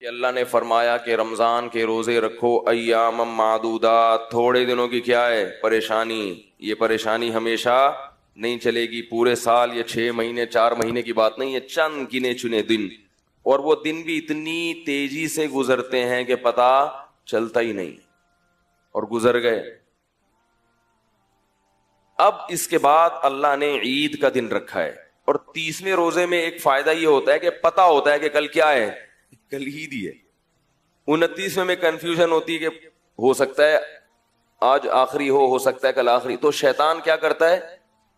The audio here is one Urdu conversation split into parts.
کہ اللہ نے فرمایا کہ رمضان کے روزے رکھو ایام معدودات، تھوڑے دنوں کی کیا ہے پریشانی. یہ پریشانی ہمیشہ نہیں چلے گی، پورے سال یہ 6 مہینے 4 مہینے کی بات نہیں، یہ چند گنے چنے دن، اور وہ دن بھی اتنی تیزی سے گزرتے ہیں کہ پتہ چلتا ہی نہیں، اور گزر گئے. اب اس کے بعد اللہ نے عید کا دن رکھا ہے، اور 30ویں روزے میں ایک فائدہ یہ ہوتا ہے کہ پتہ ہوتا ہے کہ کل کیا ہے، کل عید ہی ہے. 29ویں میں کنفیوژن ہوتی ہے کہ ہو سکتا ہے آج آخری ہو سکتا ہے کل آخری. تو شیطان کیا کرتا ہے،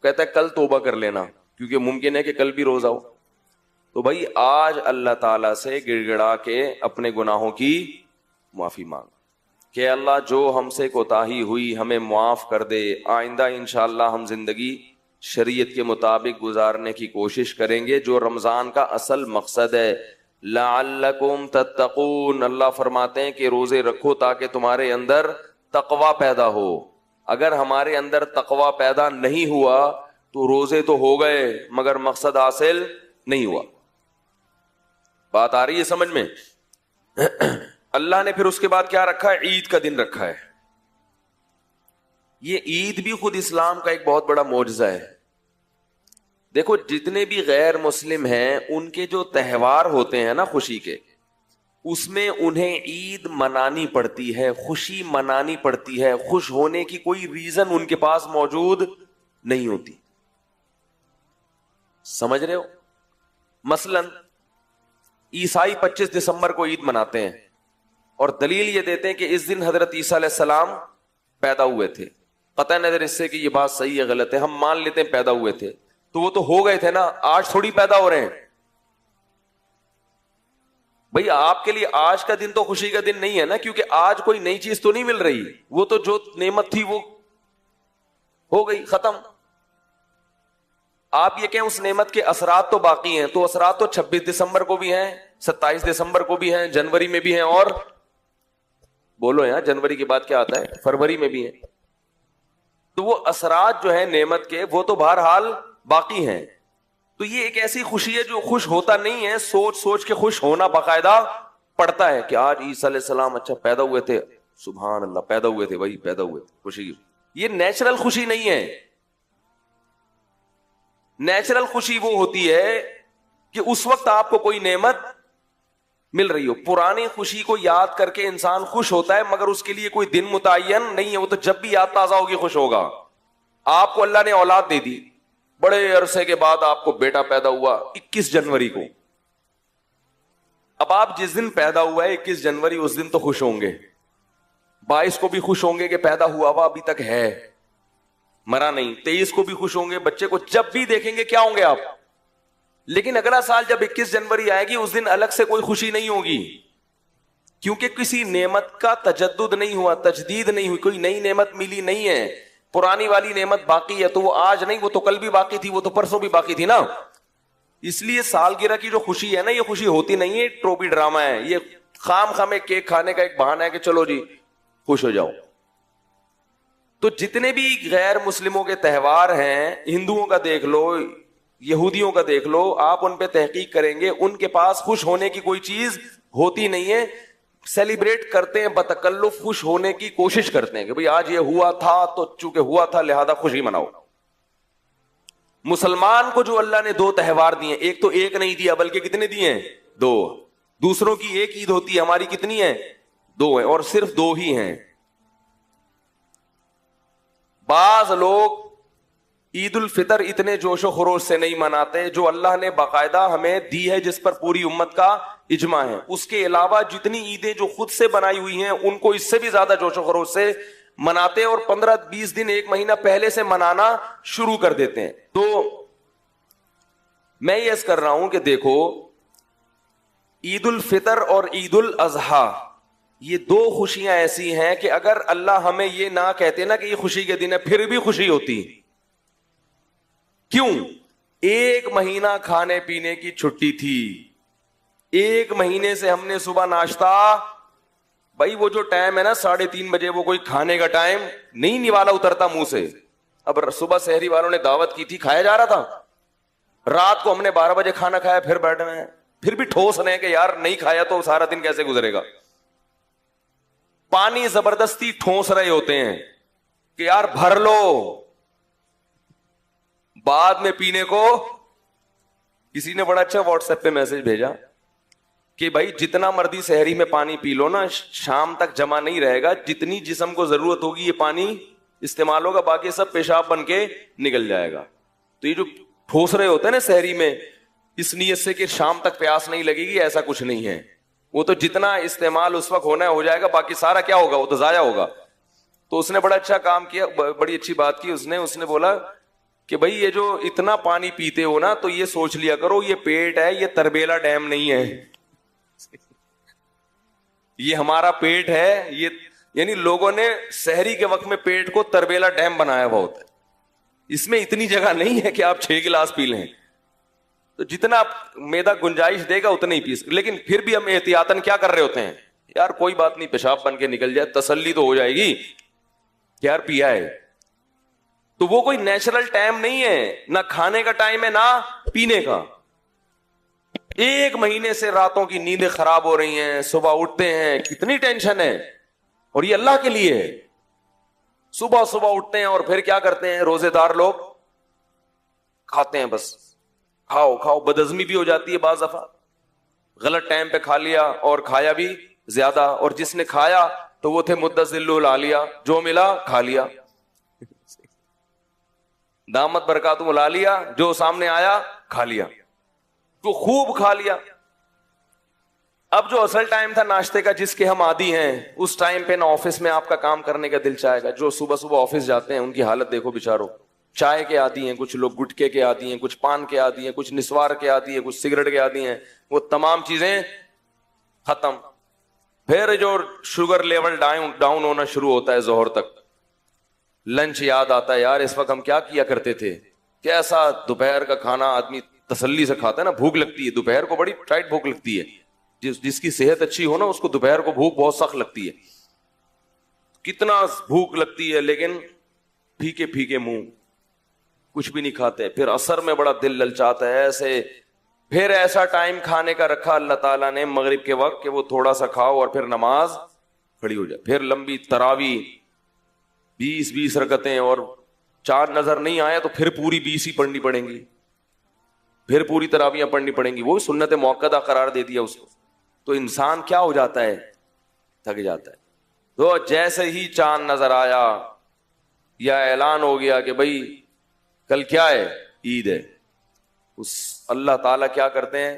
کہتا ہے کل توبہ کر لینا کیونکہ ممکن ہے کہ کل بھی روزہ ہو. تو بھائی آج اللہ تعالیٰ سے گڑ گڑا کے اپنے گناہوں کی معافی مانگ کہ اللہ جو ہم سے کوتاہی ہوئی ہمیں معاف کر دے، آئندہ انشاءاللہ ہم زندگی شریعت کے مطابق گزارنے کی کوشش کریں گے، جو رمضان کا اصل مقصد ہے. لعلکم تتقون، اللہ فرماتے ہیں کہ روزے رکھو تاکہ تمہارے اندر تقوی پیدا ہو. اگر ہمارے اندر تقوی پیدا نہیں ہوا تو روزے تو ہو گئے مگر مقصد حاصل نہیں ہوا. بات آ رہی ہے سمجھ میں؟ اللہ نے پھر اس کے بعد کیا رکھا ہے، عید کا دن رکھا ہے. یہ عید بھی خود اسلام کا ایک بہت بڑا معجزہ ہے. دیکھو جتنے بھی غیر مسلم ہیں ان کے جو تہوار ہوتے ہیں نا خوشی کے، اس میں انہیں عید منانی پڑتی ہے، خوشی منانی پڑتی ہے، خوش ہونے کی کوئی ریزن ان کے پاس موجود نہیں ہوتی. سمجھ رہے ہو؟ مثلا عیسائی 25 دسمبر کو عید مناتے ہیں اور دلیل یہ دیتے ہیں کہ اس دن حضرت عیسیٰ علیہ السلام پیدا ہوئے تھے. قطع نظر اس سے کہ یہ بات صحیح ہے غلط ہے، ہم مان لیتے ہیں پیدا ہوئے تھے، تو وہ تو ہو گئے تھے نا، آج تھوڑی پیدا ہو رہے ہیں. بھئی آپ کے لیے آج کا دن تو خوشی کا دن نہیں ہے نا، کیونکہ آج کوئی نئی چیز تو نہیں مل رہی، وہ تو جو نعمت تھی وہ ہو گئی ختم. آپ یہ کہیں اس نعمت کے اثرات تو باقی ہیں، تو اثرات تو 26 دسمبر کو بھی ہیں، 27 دسمبر کو بھی ہیں، جنوری میں بھی ہیں، اور بولو یہاں جنوری کے بعد کیا آتا ہے، فروری میں بھی ہیں. تو وہ اثرات جو ہیں نعمت کے وہ تو بہرحال باقی ہیں. تو یہ ایک ایسی خوشی ہے جو خوش ہوتا نہیں ہے، سوچ سوچ کے خوش ہونا باقاعدہ پڑتا ہے کہ آج عیسیٰ علیہ السلام اچھا پیدا ہوئے تھے، سبحان اللہ پیدا ہوئے تھے، بھائی پیدا ہوئے تھے، خوشی. یہ نیچرل خوشی نہیں ہے. نیچرل خوشی وہ ہوتی ہے کہ اس وقت آپ کو کوئی نعمت مل رہی ہو. پرانی خوشی کو یاد کر کے انسان خوش ہوتا ہے مگر اس کے لیے کوئی دن متعین نہیں ہے، وہ تو جب بھی یاد تازہ ہوگی خوش ہوگا. آپ کو اللہ نے اولاد دے دی، بڑے عرصے کے بعد آپ کو بیٹا پیدا ہوا 21 جنوری کو. اب آپ جس دن پیدا ہوا ہے 21 جنوری، اس دن تو خوش ہوں گے، 22 کو بھی خوش ہوں گے کہ پیدا ہوا ہوا ابھی تک ہے، مرا نہیں. 23 کو بھی خوش ہوں گے، بچے کو جب بھی دیکھیں گے کیا ہوں گے آپ. لیکن اگلا سال جب 21 جنوری آئے گی اس دن الگ سے کوئی خوشی نہیں ہوگی، کیونکہ کسی نعمت کا تجدد نہیں ہوا، تجدید نہیں ہوئی، کوئی نئی نعمت ملی نہیں ہے. پرانی والی نعمت باقی ہے، تو وہ آج نہیں، وہ تو کل بھی باقی تھی، وہ تو پرسوں بھی باقی تھی نا. اس لیے سالگرہ کی جو خوشی ہے نا، یہ خوشی ہوتی نہیں ہے، ٹروپی ڈرامہ ہے. یہ خام خامے کیک کھانے کا ایک بہانہ ہے کہ چلو جی خوش ہو جاؤ. تو جتنے بھی غیر مسلموں کے تہوار ہیں، ہندوؤں کا دیکھ لو، یہودیوں کا دیکھ لو، آپ ان پہ تحقیق کریں گے ان کے پاس خوش ہونے کی کوئی چیز ہوتی نہیں ہے. سیلیبریٹ کرتے ہیں بتکلف، خوش ہونے کی کوشش کرتے ہیں کہ بھئی آج یہ ہوا تھا تو چونکہ ہوا تھا لہذا خوشی مناؤ. مسلمان کو جو اللہ نے 2 تہوار دیے، ایک تو ایک نہیں دیا بلکہ کتنے دیے ہیں، 2. دوسروں کی ایک عید ہوتی ہے، ہماری کتنی ہے، 2 ہیں، اور صرف 2 ہی ہیں. بعض لوگ عید الفطر اتنے جوش و خروش سے نہیں مناتے جو اللہ نے باقاعدہ ہمیں دی ہے، جس پر پوری امت کا اجماع ہے. اس کے علاوہ جتنی عیدیں جو خود سے بنائی ہوئی ہیں ان کو اس سے بھی زیادہ جوش و خروش سے مناتے ہیں، اور 15-20 دن 1 مہینہ پہلے سے منانا شروع کر دیتے ہیں. تو میں یہ عرض کر رہا ہوں کہ دیکھو عید الفطر اور عید الاضحیٰ یہ 2 خوشیاں ایسی ہیں کہ اگر اللہ ہمیں یہ نہ کہتے نا کہ یہ خوشی کے دن ہے پھر بھی خوشی ہوتی. کیوں؟ 1 مہینہ کھانے پینے کی چھٹی تھی، 1 مہینے سے ہم نے صبح ناشتہ، بھائی وہ جو ٹائم ہے نا 3:30 بجے، وہ کوئی کھانے کا ٹائم نہیں، نوالا اترتا منہ سے. اب صبح سحری والوں نے دعوت کی تھی، کھایا جا رہا تھا، رات کو ہم نے 12 بجے کھانا کھایا پھر بیٹھے ہیں. پھر بھی ٹھوس رہے ہیں کہ یار نہیں کھایا تو سارا دن کیسے گزرے گا. پانی زبردستی ٹھوس رہے ہوتے ہیں کہ یار بھر لو, بعد میں پینے کو. کسی نے بڑا اچھا واٹس ایپ پہ میسج بھیجا کہ بھائی جتنا مرضی سحری میں پانی پی لو نا, شام تک جمع نہیں رہے گا. جتنی جسم کو ضرورت ہوگی یہ پانی استعمال ہوگا, باقی سب پیشاب بن کے نکل جائے گا. تو یہ جو ٹھوس رہے ہوتے ہیں نا سحری میں, اس نیت سے کہ شام تک پیاس نہیں لگے گی, ایسا کچھ نہیں ہے. وہ تو جتنا استعمال اس وقت ہونا ہے ہو جائے گا, باقی سارا کیا ہوگا, وہ تو ضائع ہوگا. تو اس نے بڑا اچھا کام کیا, بڑی اچھی بات کی اس نے بولا کہ بھائی یہ جو اتنا پانی پیتے ہو نا, تو یہ سوچ لیا کرو یہ پیٹ ہے, یہ تربیلا ڈیم نہیں ہے. یہ ہمارا پیٹ ہے, یہ یعنی لوگوں نے سحری کے وقت میں پیٹ کو تربیلا ڈیم بنایا بہت ہے. اس میں اتنی جگہ نہیں ہے کہ آپ 6 گلاس پی لیں. تو جتنا میدا گنجائش دے گا اتنا ہی پی سکتے. لیکن پھر بھی ہم احتیاطاً کیا کر رہے ہوتے ہیں, یار کوئی بات نہیں پیشاب بن کے نکل جائے, تسلی تو ہو جائے گی یار پیا ہے. تو وہ کوئی نیچرل ٹائم نہیں ہے, نہ کھانے کا ٹائم ہے نہ پینے کا. 1 مہینے سے راتوں کی نیندیں خراب ہو رہی ہیں, صبح اٹھتے ہیں کتنی ٹینشن ہے, اور یہ اللہ کے لیے ہے. صبح اٹھتے ہیں اور پھر کیا کرتے ہیں, روزے دار لوگ کھاتے ہیں, بس کھاؤ. بدہضمی بھی ہو جاتی ہے بعض دفعہ, غلط ٹائم پہ کھا لیا اور کھایا بھی زیادہ. اور جس نے کھایا تو وہ تھے مدذل العالیہ, جو ملا کھا لیا, دامت برکاتہم العالیہ, جو سامنے آیا کھا لیا, تو خوب کھا لیا. اب جو اصل ٹائم تھا ناشتے کا جس کے ہم عادی ہیں, اس ٹائم پہ نہ آفس میں آپ کا کام کرنے کا دل چاہے گا. جو صبح آفس جاتے ہیں ان کی حالت دیکھو بیچاروں, چائے کے عادی ہیں, کچھ لوگ گٹکے کے عادی ہیں, کچھ پان کے عادی ہیں, کچھ نسوار کے عادی ہیں, کچھ سگریٹ کے عادی ہیں. وہ تمام چیزیں ختم. پھر جو شوگر لیول ڈاؤن ہونا شروع ہوتا ہے ظہر تک. لنچ یاد آتا ہے, یار اس وقت ہم کیا کیا کرتے تھے, کیسا دوپہر کا کھانا آدمی تسلی سے کھاتا ہے نا. بھوک لگتی ہے دوپہر کو, بڑی ٹائٹ بھوک لگتی ہے. جس کی صحت اچھی ہو نا اس کو دوپہر کو بھوک بہت سخت لگتی ہے. کتنا بھوک لگتی ہے, لیکن پھیکے منہ, کچھ بھی نہیں کھاتے. پھر عصر میں بڑا دل للچاتا ہے ایسے. پھر ایسا ٹائم کھانے کا رکھا اللہ تعالیٰ نے مغرب کے وقت کہ وہ تھوڑا سا کھاؤ اور پھر نماز کھڑی ہو جائے. پھر لمبی تراویح 20 رکعتیں, اور چاند نظر نہیں آیا تو پھر پوری 20 ہی پڑھنی پڑیں گی, پھر پوری تراویحیں پڑھنی پڑیں گی. وہ سنت موقدہ قرار دے دیا اس کو. تو انسان کیا ہو جاتا ہے, تھک جاتا ہے. تو جیسے ہی چاند نظر آیا یا اعلان ہو گیا کہ بھائی کل کیا ہے, عید ہے, اس اللہ تعالیٰ کیا کرتے ہیں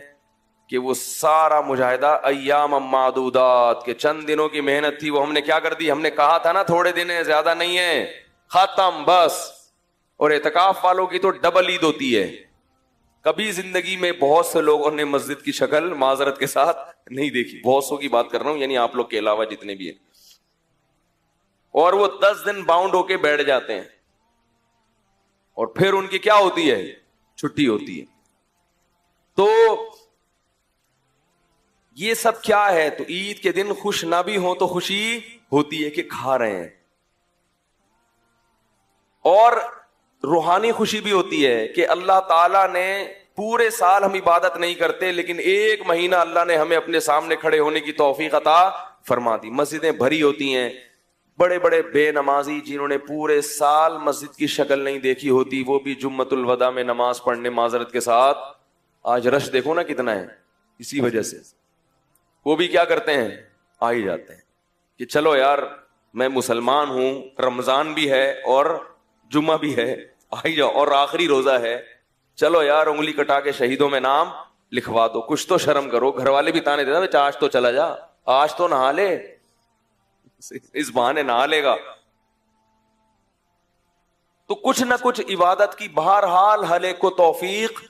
کہ وہ سارا مجاہدہ ایام معدودات کے چند دنوں کی محنت تھی وہ ہم نے کیا کر دی. ہم نے کہا تھا نا تھوڑے دن ہیں, زیادہ نہیں ہے, ختم بس. اور اعتکاف والوں کی تو ڈبل عید ہوتی ہے. کبھی زندگی میں بہت سے لوگوں نے مسجد کی شکل معذرت کے ساتھ نہیں دیکھی, بہت سو کی بات کر رہا ہوں, یعنی آپ لوگ کے علاوہ جتنے بھی ہیں. اور وہ 10 دن باؤنڈ ہو کے بیٹھ جاتے ہیں, اور پھر ان کی کیا ہوتی ہے, چھٹی ہوتی ہے. تو یہ سب کیا ہے, تو عید کے دن خوش نہ بھی ہو تو خوشی ہوتی ہے کہ کھا رہے ہیں, اور روحانی خوشی بھی ہوتی ہے کہ اللہ تعالیٰ نے پورے سال ہم عبادت نہیں کرتے, لیکن 1 مہینہ اللہ نے ہمیں اپنے سامنے کھڑے ہونے کی توفیق عطا فرما دی. مسجدیں بھری ہوتی ہیں, بڑے بڑے بے نمازی جنہوں نے پورے سال مسجد کی شکل نہیں دیکھی ہوتی, وہ بھی جمعۃ الوداع میں نماز پڑھنے معذرت کے ساتھ. آج رش دیکھو نا کتنا ہے, اسی وجہ سے وہ بھی کیا کرتے ہیں, آ ہی جاتے ہیں کہ چلو یار میں مسلمان ہوں, رمضان بھی ہے اور جمعہ بھی ہے, آ ہی جاؤ, اور آخری روزہ ہے, چلو یار انگلی کٹا کے شہیدوں میں نام لکھوا دو, کچھ تو شرم کرو. گھر والے بھی تانے دیتے آج تو چلا جا, آج تو نہا لے, اس بہانے نہا لے گا. تو کچھ نہ کچھ عبادت کی بہرحال ہر ایک کو توفیق.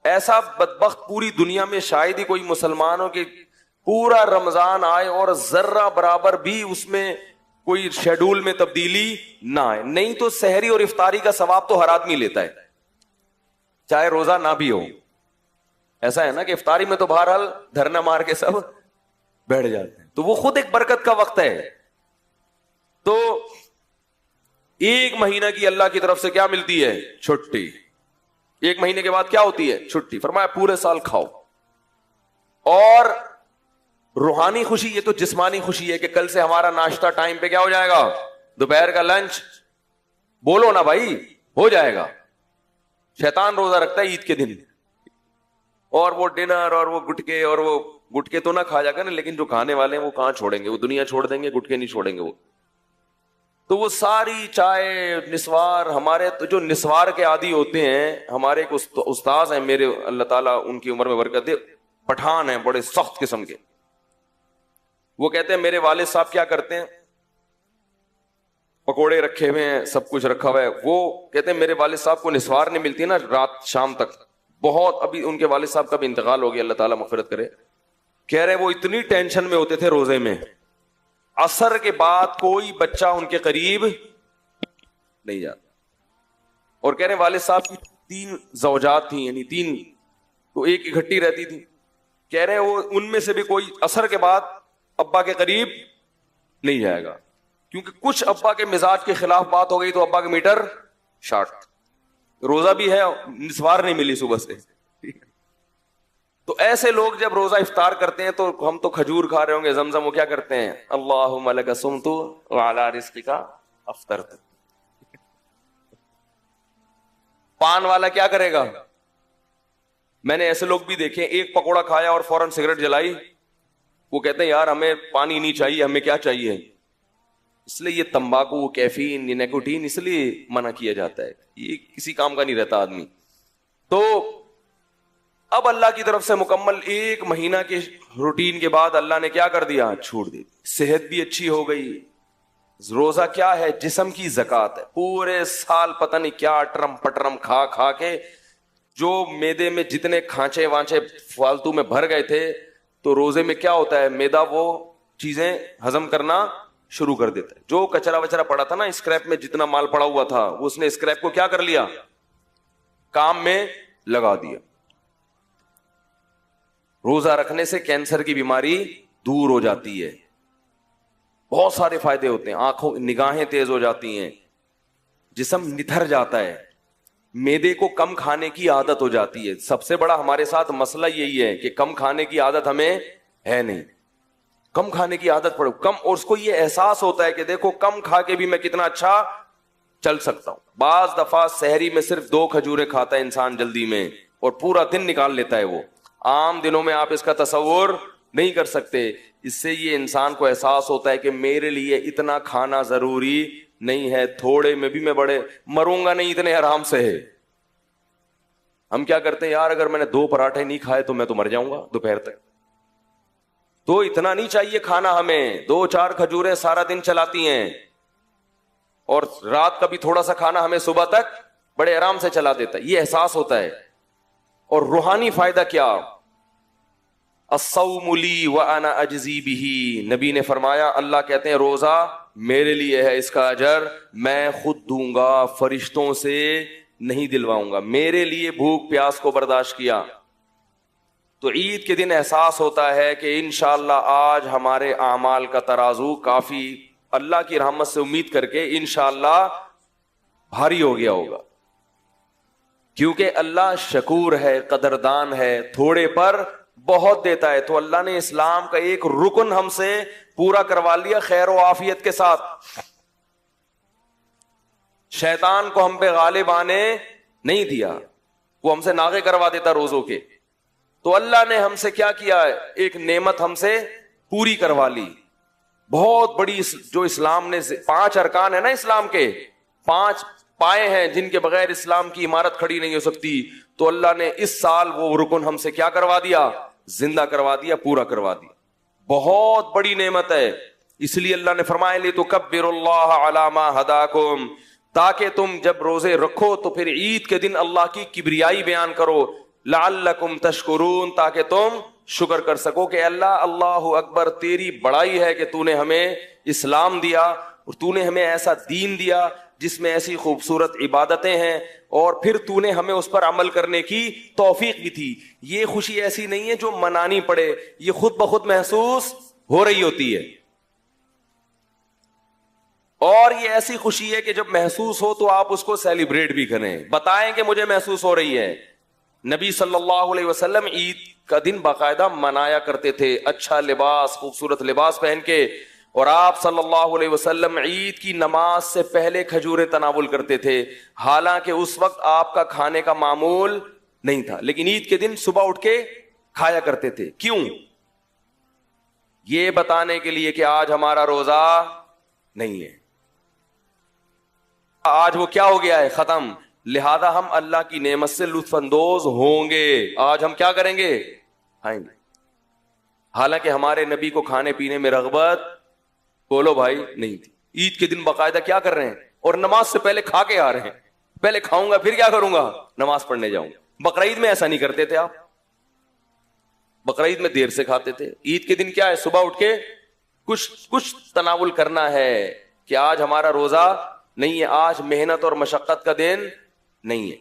ایسا بدبخت پوری دنیا میں شاید ہی کوئی مسلمان ہو کہ پورا رمضان آئے اور ذرہ برابر بھی اس میں کوئی شیڈول میں تبدیلی نہ آئے. نہیں تو سحری اور افطاری کا ثواب تو ہر آدمی لیتا ہے, چاہے روزہ نہ بھی ہو. ایسا ہے نا کہ افطاری میں تو بہرحال دھرنا مار کے سب بیٹھ جاتے ہیں, تو وہ خود ایک برکت کا وقت ہے. تو 1 مہینہ کی اللہ کی طرف سے کیا ملتی ہے, چھٹی. 1 مہینے کے بعد کیا ہوتی ہے, چھٹی. فرمایا پورے سال کھاؤ, اور روحانی خوشی یہ تو جسمانی خوشی ہے کہ کل سے ہمارا ناشتہ ٹائم پہ کیا ہو جائے گا, دوپہر کا لنچ, بولو نا بھائی, ہو جائے گا. شیطان روزہ رکھتا ہے عید کے دن, اور وہ ڈنر اور وہ گٹکے, اور وہ گٹکے تو نہ کھا جا کر, لیکن جو کھانے والے ہیں وہ کہاں چھوڑیں گے, وہ دنیا چھوڑ دیں گے, گٹکے نہیں چھوڑیں گے وہ. تو وہ ساری چائے نسوار, ہمارے تو جو نسوار کے عادی ہوتے ہیں, ہمارے ایک استاذ ہیں میرے, اللہ تعالیٰ ان کی عمر میں برکت دے, پٹھان ہیں بڑے سخت قسم کے. وہ کہتے ہیں میرے والد صاحب کیا کرتے ہیں, پکوڑے رکھے ہوئے ہیں, سب کچھ رکھا ہوا ہے. وہ کہتے ہیں میرے والد صاحب کو نسوار نہیں ملتی نا رات شام تک, بہت, ابھی ان کے والد صاحب کا بھی انتقال ہو گیا, اللہ تعالیٰ مغفرت کرے. کہہ رہے وہ اتنی ٹینشن میں ہوتے تھے روزے میں, عصر کے بعد کوئی بچہ ان کے قریب نہیں جاتا. اور کہہ رہے والد صاحب کی 3 زوجات تھیں, یعنی 3 تو ایک اکٹھی رہتی تھی. کہہ رہے وہ ان میں سے بھی کوئی عصر کے بعد ابا کے قریب نہیں جائے گا, کیونکہ کچھ ابا کے مزاج کے خلاف بات ہو گئی تو ابا کا میٹر شارٹ. روزہ بھی ہے, نسوار نہیں ملی صبح سے. تو ایسے لوگ جب روزہ افطار کرتے ہیں تو ہم تو کھجور کھا رہے ہوں گے, زمزم, وہ کیا کرتے ہیں, اللہم لک صمت وعلی رزقک افطرت. پان والا کیا کرے گا, میں نے ایسے لوگ بھی دیکھے, ایک پکوڑا کھایا اور فوراً سگریٹ جلائی. وہ کہتے ہیں یار ہمیں پانی نہیں چاہیے, ہمیں کیا چاہیے. اس لیے یہ تمباکو, کیفین, یہ نیکوٹین اس لیے منع کیا جاتا ہے, یہ کسی کام کا نہیں رہتا آدمی. تو اب اللہ کی طرف سے مکمل 1 مہینہ کے روٹین کے بعد اللہ نے کیا کر دیا, چھوڑ دی. صحت بھی اچھی ہو گئی. روزہ کیا ہے, جسم کی زکات ہے. پورے سال پتہ نہیں کیا ٹرم پٹرم کھا کھا کے جو میدے میں جتنے کھانچے وانچے فالتو میں بھر گئے تھے, تو روزے میں کیا ہوتا ہے, میدا وہ چیزیں ہضم کرنا شروع کر دیتا ہے. جو کچرا وچرا پڑا تھا نا اسکریپ میں, جتنا مال پڑا ہوا تھا, وہ اس نے اسکریپ کو کیا کر لیا, کام میں لگا دیا. روزہ رکھنے سے کینسر کی بیماری دور ہو جاتی ہے, بہت سارے فائدے ہوتے ہیں. آنکھوں نگاہیں تیز ہو جاتی ہیں, جسم نتھر جاتا ہے, میدے کو کم کھانے کی عادت ہو جاتی ہے. سب سے بڑا ہمارے ساتھ مسئلہ یہی ہے کہ کم کھانے کی عادت ہمیں ہے نہیں. کم کھانے کی عادت پڑو کم, اور اس کو یہ احساس ہوتا ہے کہ دیکھو کم کھا کے بھی میں کتنا اچھا چل سکتا ہوں. بعض دفعہ سحری میں صرف 2 کھجوریں کھاتا ہے انسان جلدی میں, اور پورا دن نکال لیتا ہے. وہ عام دنوں میں آپ اس کا تصور نہیں کر سکتے. اس سے یہ انسان کو احساس ہوتا ہے کہ میرے لیے اتنا کھانا ضروری نہیں ہے, تھوڑے میں بھی میں بڑے مروں گا نہیں, اتنے آرام سے ہے. ہم کیا کرتے ہیں یار, اگر میں نے 2 پراٹھے نہیں کھائے تو میں تو مر جاؤں گا دوپہر تک. تو اتنا نہیں چاہیے کھانا ہمیں, 2-4 کھجوریں سارا دن چلاتی ہیں, اور رات کا بھی تھوڑا سا کھانا ہمیں صبح تک بڑے آرام سے چلا دیتا ہے. یہ احساس ہوتا ہے. اور روحانی فائدہ کیا, الصوم لی وانا اجزی بہ. نبی نے فرمایا, اللہ کہتے ہیں روزہ میرے لیے ہے, اس کا اجر میں خود دوں گا, فرشتوں سے نہیں دلواؤں گا. میرے لیے بھوک پیاس کو برداشت کیا. تو عید کے دن احساس ہوتا ہے کہ انشاءاللہ آج ہمارے اعمال کا ترازو کافی اللہ کی رحمت سے امید کر کے انشاءاللہ بھاری ہو گیا ہوگا, کیونکہ اللہ شکور ہے, قدردان ہے, تھوڑے پر بہت دیتا ہے. تو اللہ نے اسلام کا ایک رکن ہم سے پورا کروا لیا خیر و عافیت کے ساتھ. شیطان کو ہم پہ غالب آنے نہیں دیا, وہ ہم سے ناغے کروا دیتا روزوں کے. تو اللہ نے ہم سے کیا کیا ہے, ایک نعمت ہم سے پوری کروا لی بہت بڑی. جو اسلام نے 5 ارکان ہے نا اسلام کے, 5 پائے ہیں جن کے بغیر اسلام کی عمارت کھڑی نہیں ہو سکتی. تو اللہ نے اس سال وہ رکن ہم سے کیا کروا دیا, زندہ کروا دیا, پورا کروا دیا. بہت بڑی نعمت ہے. اس لیے اللہ نے فرمایا لِتُكَبِّرُوا اللَّهَ عَلَى مَا هَدَاكُمْ, تاکہ تم جب روزے رکھو تو پھر عید کے دن اللہ کی کبریائی بیان کرو. لعلکم تشکرون, تاکہ تم شکر کر سکو کہ اللہ اللہ اکبر, تیری بڑائی ہے کہ تو نے ہمیں اسلام دیا, اور تو نے ہمیں ایسا دین دیا جس میں ایسی خوبصورت عبادتیں ہیں, اور پھر تو نے ہمیں اس پر عمل کرنے کی توفیق بھی تھی. یہ خوشی ایسی نہیں ہے جو منانی پڑے, یہ خود بخود محسوس ہو رہی ہوتی ہے. اور یہ ایسی خوشی ہے کہ جب محسوس ہو تو آپ اس کو سیلیبریٹ بھی کریں, بتائیں کہ مجھے محسوس ہو رہی ہے. نبی صلی اللہ علیہ وسلم عید کا دن باقاعدہ منایا کرتے تھے، اچھا لباس، خوبصورت لباس پہن کے، اور آپ صلی اللہ علیہ وسلم عید کی نماز سے پہلے کھجوریں تناول کرتے تھے، حالانکہ اس وقت آپ کا کھانے کا معمول نہیں تھا، لیکن عید کے دن صبح اٹھ کے کھایا کرتے تھے۔ کیوں؟ یہ بتانے کے لیے کہ آج ہمارا روزہ نہیں ہے، آج وہ کیا ہو گیا ہے، ختم، لہذا ہم اللہ کی نعمت سے لطف اندوز ہوں گے، آج ہم کیا کریں گے، کھائیں گے۔ حالانکہ ہمارے نبی کو کھانے پینے میں رغبت، بولو بھائی، نہیں تھی۔ عید کے دن باقاعدہ کیا کر رہے ہیں، اور نماز سے پہلے کھا کے آ رہے ہیں، پہلے کھاؤں گا پھر کیا کروں گا، نماز پڑھنے جاؤں گا۔ بقرعید میں ایسا نہیں کرتے تھے آپ، بقرعید میں دیر سے کھاتے تھے۔ عید کے دن کیا ہے، صبح اٹھ کے کچھ تناول کرنا ہے کہ آج ہمارا روزہ نہیں ہے، آج محنت اور مشقت کا دن نہیں ہے۔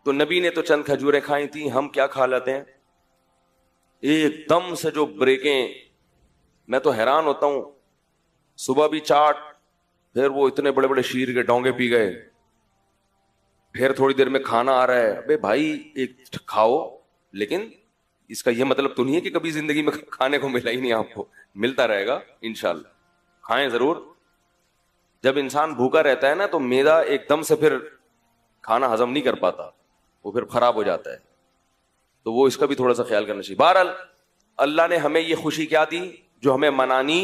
تو نبی نے تو چند کھجوریں کھائی تھیں، ہم کیا کھا لیتے ہیں، ایک دم سے جو بریکیں، میں تو حیران ہوتا ہوں، صبح بھی چاٹ، پھر وہ اتنے بڑے بڑے شیر کے ڈونگے پی گئے، پھر تھوڑی دیر میں کھانا آ رہا ہے۔ ابے بھائی ایک کھاؤ، لیکن اس کا یہ مطلب تو نہیں ہے کہ کبھی زندگی میں کھانے کو ملا ہی نہیں، آپ کو ملتا رہے گا انشاءاللہ، کھائیں ضرور۔ جب انسان بھوکا رہتا ہے نا تو معدہ ایک دم سے پھر کھانا ہضم نہیں کر پاتا، وہ پھر خراب ہو جاتا ہے، تو وہ اس کا بھی تھوڑا سا خیال کرنا چاہیے۔ بہرحال اللہ نے ہمیں یہ خوشی کیا دی جو ہمیں منانی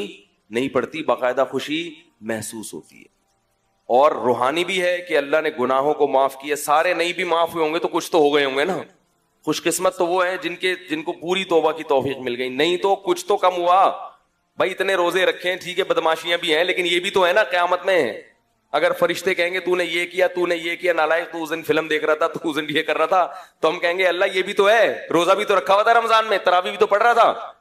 نہیں پڑتی، باقاعدہ خوشی محسوس ہوتی ہے، اور روحانی بھی ہے کہ اللہ نے گناہوں کو معاف کیا۔ سارے نہیں بھی معاف ہوئے ہوں گے تو کچھ تو ہو گئے ہوں گے نا، خوش قسمت تو وہ ہیں جن کو پوری توبہ کی توفیق مل گئی، نہیں تو کچھ تو کم ہوا۔ بھائی اتنے روزے رکھے ہیں، ٹھیک ہے بدماشیاں بھی ہیں، لیکن یہ بھی تو ہے نا قیامت میں، اگر فرشتے کہیں گے تو نے یہ کیا، تو نے یہ کیا، نالائق تو اس دن فلم دیکھ رہا تھا، تو اس دن یہ کر رہا تھا، تو ہم کہیں گے اللہ یہ بھی تو ہے، روزہ بھی تو رکھا ہوا تھا رمضان میں، تراویح بھی تو پڑھ رہا تھا،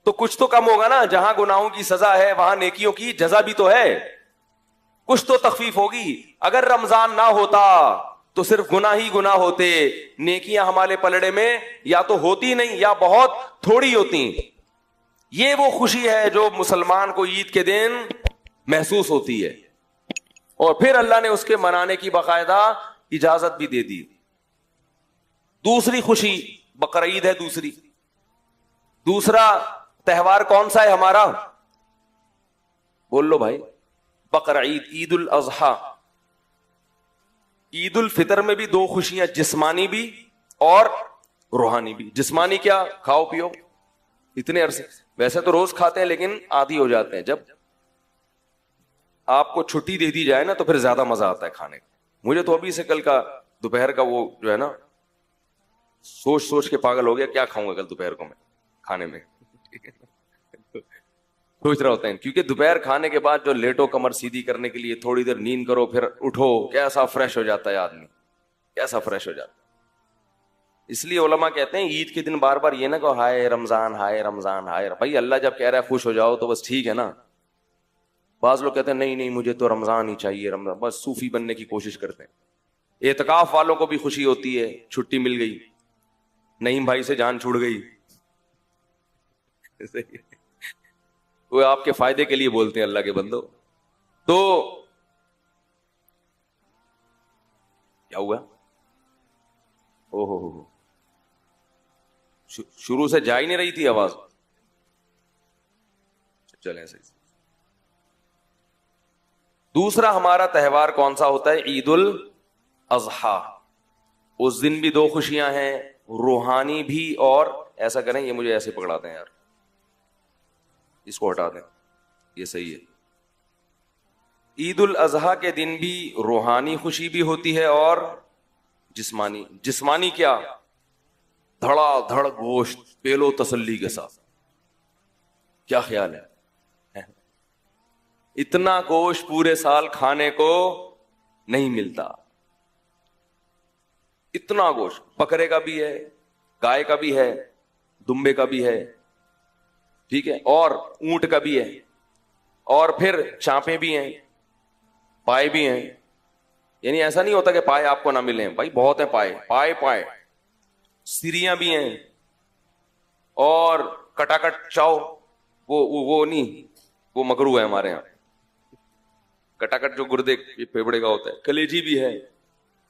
تو کچھ تو کم ہوگا نا۔ جہاں گناہوں کی سزا ہے وہاں نیکیوں کی جزا بھی تو ہے، کچھ تو تخفیف ہوگی۔ اگر رمضان نہ ہوتا تو صرف گناہ ہی گناہ ہوتے، نیکیاں ہمارے پلڑے میں یا تو ہوتی نہیں یا بہت تھوڑی ہوتی۔ یہ وہ خوشی ہے جو مسلمان کو عید کے دن محسوس ہوتی ہے، اور پھر اللہ نے اس کے منانے کی باقاعدہ اجازت بھی دے دی۔ دوسری خوشی بقرعید ہے، دوسرا تہوار کون سا ہے ہمارا، بول لو بھائی، بقرعید، عید الاضحیٰ۔ عید الفطر میں بھی دو خوشیاں، جسمانی بھی اور روحانی بھی۔ جسمانی کیا، کھاؤ پیو، اتنے عرصے ویسے تو روز کھاتے ہیں لیکن عادی ہو جاتے ہیں، جب آپ کو چھٹی دے دی جائے نا تو پھر زیادہ مزہ آتا ہے کھانے کا۔ مجھے تو ابھی سے کل کا دوپہر کا وہ جو ہے نا سوچ کے پاگل ہو گیا، کیا کھاؤں گا کل دوپہر کو میں کھانے میں سوچ رہا ہوتا ہے، کیونکہ دوپہر کھانے کے بعد جو لیٹو کمر سیدھی کرنے کے لیے تھوڑی دیر نیند کرو پھر اٹھو، کیسا فریش ہو جاتا ہے آدمی، کیسا فریش ہو جاتا ہے۔ اس لیے علماء کہتے ہیں عید کے دن بار بار یہ نہ کہ ہائے رمضان ہائے رمضان ہائے، بھائی اللہ جب کہہ رہا ہے خوش ہو جاؤ تو بس ٹھیک ہے نا۔ بعض لوگ کہتے ہیں نہیں مجھے تو رمضان ہی چاہیے، رمضان، بس صوفی بننے کی کوشش کرتے ہیں۔ اعتکاف والوں کو بھی خوشی ہوتی ہے، چھٹی مل گئی، نعیم بھائی سے جان چھوڑ گئی، وہ آپ کے فائدے کے لیے بولتے ہیں اللہ کے بندو۔ تو کیا ہوا، او ہو شروع سے جا ہی نہیں رہی تھی آواز، چلیں صحیح۔ دوسرا ہمارا تہوار کون سا ہوتا ہے، عید الاضحیٰ۔ اس دن بھی دو خوشیاں ہیں، روحانی بھی، اور ایسا کریں یہ مجھے ایسے پکڑا دیں یار، اس کو ہٹا دیں، یہ صحیح ہے۔ عید الاضحیٰ کے دن بھی روحانی خوشی بھی ہوتی ہے اور جسمانی کیا، دھڑا دھڑ گوشت پیلو تسلی کے ساتھ، کیا خیال ہے، اتنا گوشت پورے سال کھانے کو نہیں ملتا، اتنا گوشت، بکرے کا بھی ہے، گائے کا بھی ہے، دمبے کا بھی ہے، ٹھیک ہے، اور اونٹ کا بھی ہے، اور پھر چانپیں بھی ہیں، پائے بھی ہیں۔ یعنی ایسا نہیں ہوتا کہ پائے آپ کو نہ ملیں، بھائی بہت ہیں پائے، سریاں بھی ہیں، اور کٹاکٹ چاؤ، وہ نہیں، وہ مکروہ ہے ہمارے ہاں، کٹاکٹ جو گردے پھیپڑے کا ہوتا ہے، کلیجی بھی ہے،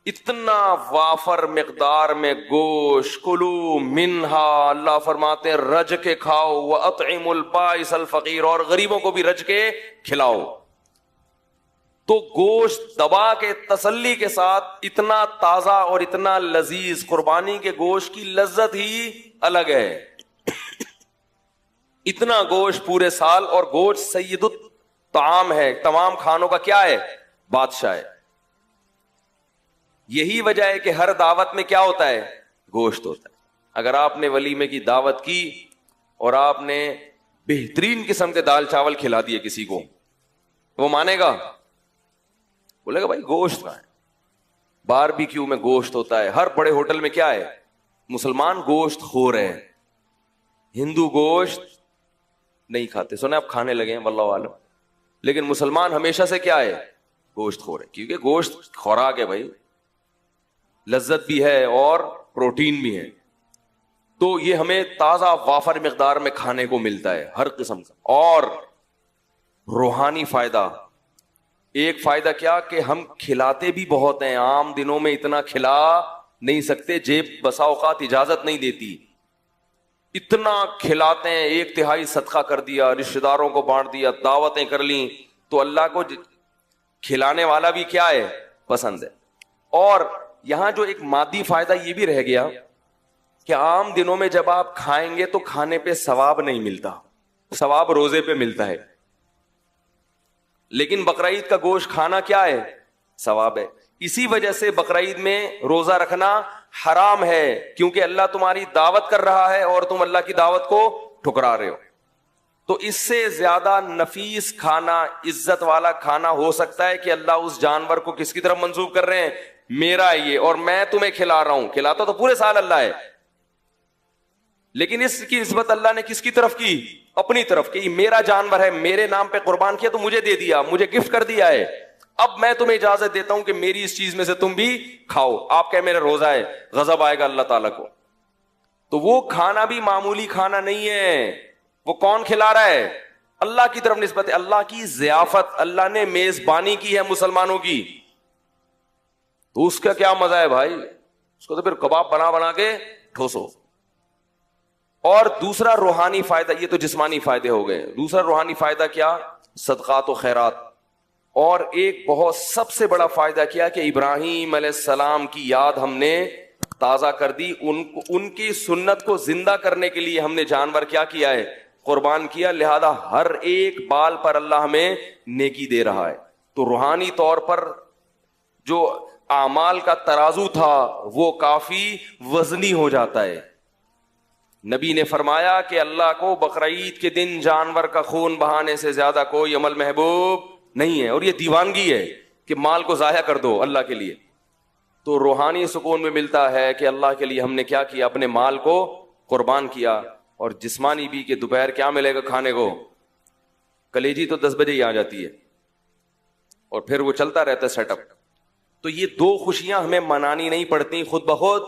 اتنا وافر مقدار میں گوشت، کلو منہا، اللہ فرماتے ہیں رج کے کھاؤ، وَأَطْعِمُ الْبَائِسَ الْفَقِيرَ، اور غریبوں کو بھی رج کے کھلاؤ. تو گوشت دبا کے تسلی کے ساتھ اتنا تازہ اور اتنا لذیذ، قربانی کے گوشت کی لذت ہی الگ ہے. اتنا گوشت پورے سال، اور گوشت سید الطعام ہے، تمام کھانوں کا کیا ہے؟ بادشاہ ہے. یہی وجہ ہے کہ ہر دعوت میں کیا ہوتا ہے؟ گوشت ہوتا ہے. اگر آپ نے ولیمے کی دعوت کی اور آپ نے بہترین قسم کے دال چاول کھلا دیے کسی کو، وہ مانے گا؟ بولے گا بھائی گوشت کہاں ہے؟ باربیکیو میں گوشت ہوتا ہے، ہر بڑے ہوٹل میں کیا ہے؟ مسلمان گوشت خور ہیں، ہندو گوشت نہیں کھاتے. سنے آپ کھانے لگے ہیں واللہ عالم، لیکن مسلمان ہمیشہ سے کیا ہے؟ گوشت خور ہے. کیونکہ گوشت خوراک ہے بھائی، لذت بھی ہے اور پروٹین بھی ہے. تو یہ ہمیں تازہ وافر مقدار میں کھانے کو ملتا ہے ہر قسم کا. اور روحانی فائدہ، ایک فائدہ کیا کہ ہم کھلاتے بھی بہت ہیں. عام دنوں میں اتنا کھلا نہیں سکتے، جیب بسا اوقات اجازت نہیں دیتی. اتنا کھلاتے ہیں، 1/3 صدقہ کر دیا، رشتہ داروں کو بانٹ دیا، دعوتیں کر لیں. تو اللہ کو کھلانے والا بھی کیا ہے؟ پسند ہے. اور یہاں جو ایک مادی فائدہ یہ بھی رہ گیا کہ عام دنوں میں جب آپ کھائیں گے تو کھانے پہ ثواب نہیں ملتا، ثواب روزے پہ ملتا ہے. لیکن بقرعید کا گوشت کھانا کیا ہے؟ ثواب ہے. اسی وجہ سے بقرعید میں روزہ رکھنا حرام ہے، کیونکہ اللہ تمہاری دعوت کر رہا ہے اور تم اللہ کی دعوت کو ٹھکرا رہے ہو. تو اس سے زیادہ نفیس کھانا، عزت والا کھانا ہو سکتا ہے کہ اللہ اس جانور کو کس کی طرف منسوب کر رہے ہیں؟ میرا یہ، اور میں تمہیں کھلا رہا ہوں. کھلاتا تو پورے سال اللہ ہے، لیکن اس کی نسبت اللہ نے کس کی طرف کی؟ اپنی طرف. کہ یہ میرا جانور ہے، میرے نام پہ قربان کیا تو مجھے دے دیا، مجھے گفٹ کر دیا ہے. اب میں تمہیں اجازت دیتا ہوں کہ میری اس چیز میں سے تم بھی کھاؤ. آپ کہے میرا روزہ ہے، غضب آئے گا اللہ تعالیٰ کو. تو وہ کھانا بھی معمولی کھانا نہیں ہے. وہ کون کھلا رہا ہے؟ اللہ کی طرف نسبت ہے، اللہ کی ضیافت، اللہ نے میزبانی کی ہے مسلمانوں کی. تو اس کا کیا مزہ ہے بھائی؟ اس کو تو پھر کباب بنا بنا کے ٹھوسو. اور دوسرا روحانی فائدہ، یہ تو جسمانی فائدے ہو گئے. دوسرا روحانی فائدہ کیا؟ صدقات و خیرات. اور ایک بہت سب سے بڑا فائدہ کیا کہ ابراہیم علیہ السلام کی یاد ہم نے تازہ کر دی. ان کی سنت کو زندہ کرنے کے لیے ہم نے جانور کیا کیا ہے؟ قربان کیا. لہذا ہر ایک بال پر اللہ ہمیں نیکی دے رہا ہے. تو روحانی طور پر جو اعمال کا ترازو تھا وہ کافی وزنی ہو جاتا ہے. نبی نے فرمایا کہ اللہ کو بقرعید کے دن جانور کا خون بہانے سے زیادہ کوئی عمل محبوب نہیں ہے. اور یہ دیوانگی ہے کہ مال کو ضائع کر دو اللہ کے لیے. تو روحانی سکون میں ملتا ہے کہ اللہ کے لیے ہم نے کیا کیا؟ اپنے مال کو قربان کیا. اور جسمانی بھی کہ دوپہر کیا ملے گا کھانے کو؟ کلیجی تو 10 بجے ہی آ جاتی ہے اور پھر وہ چلتا رہتا ہے سیٹ اپ. تو یہ دو خوشیاں ہمیں منانی نہیں پڑتی خود بخود.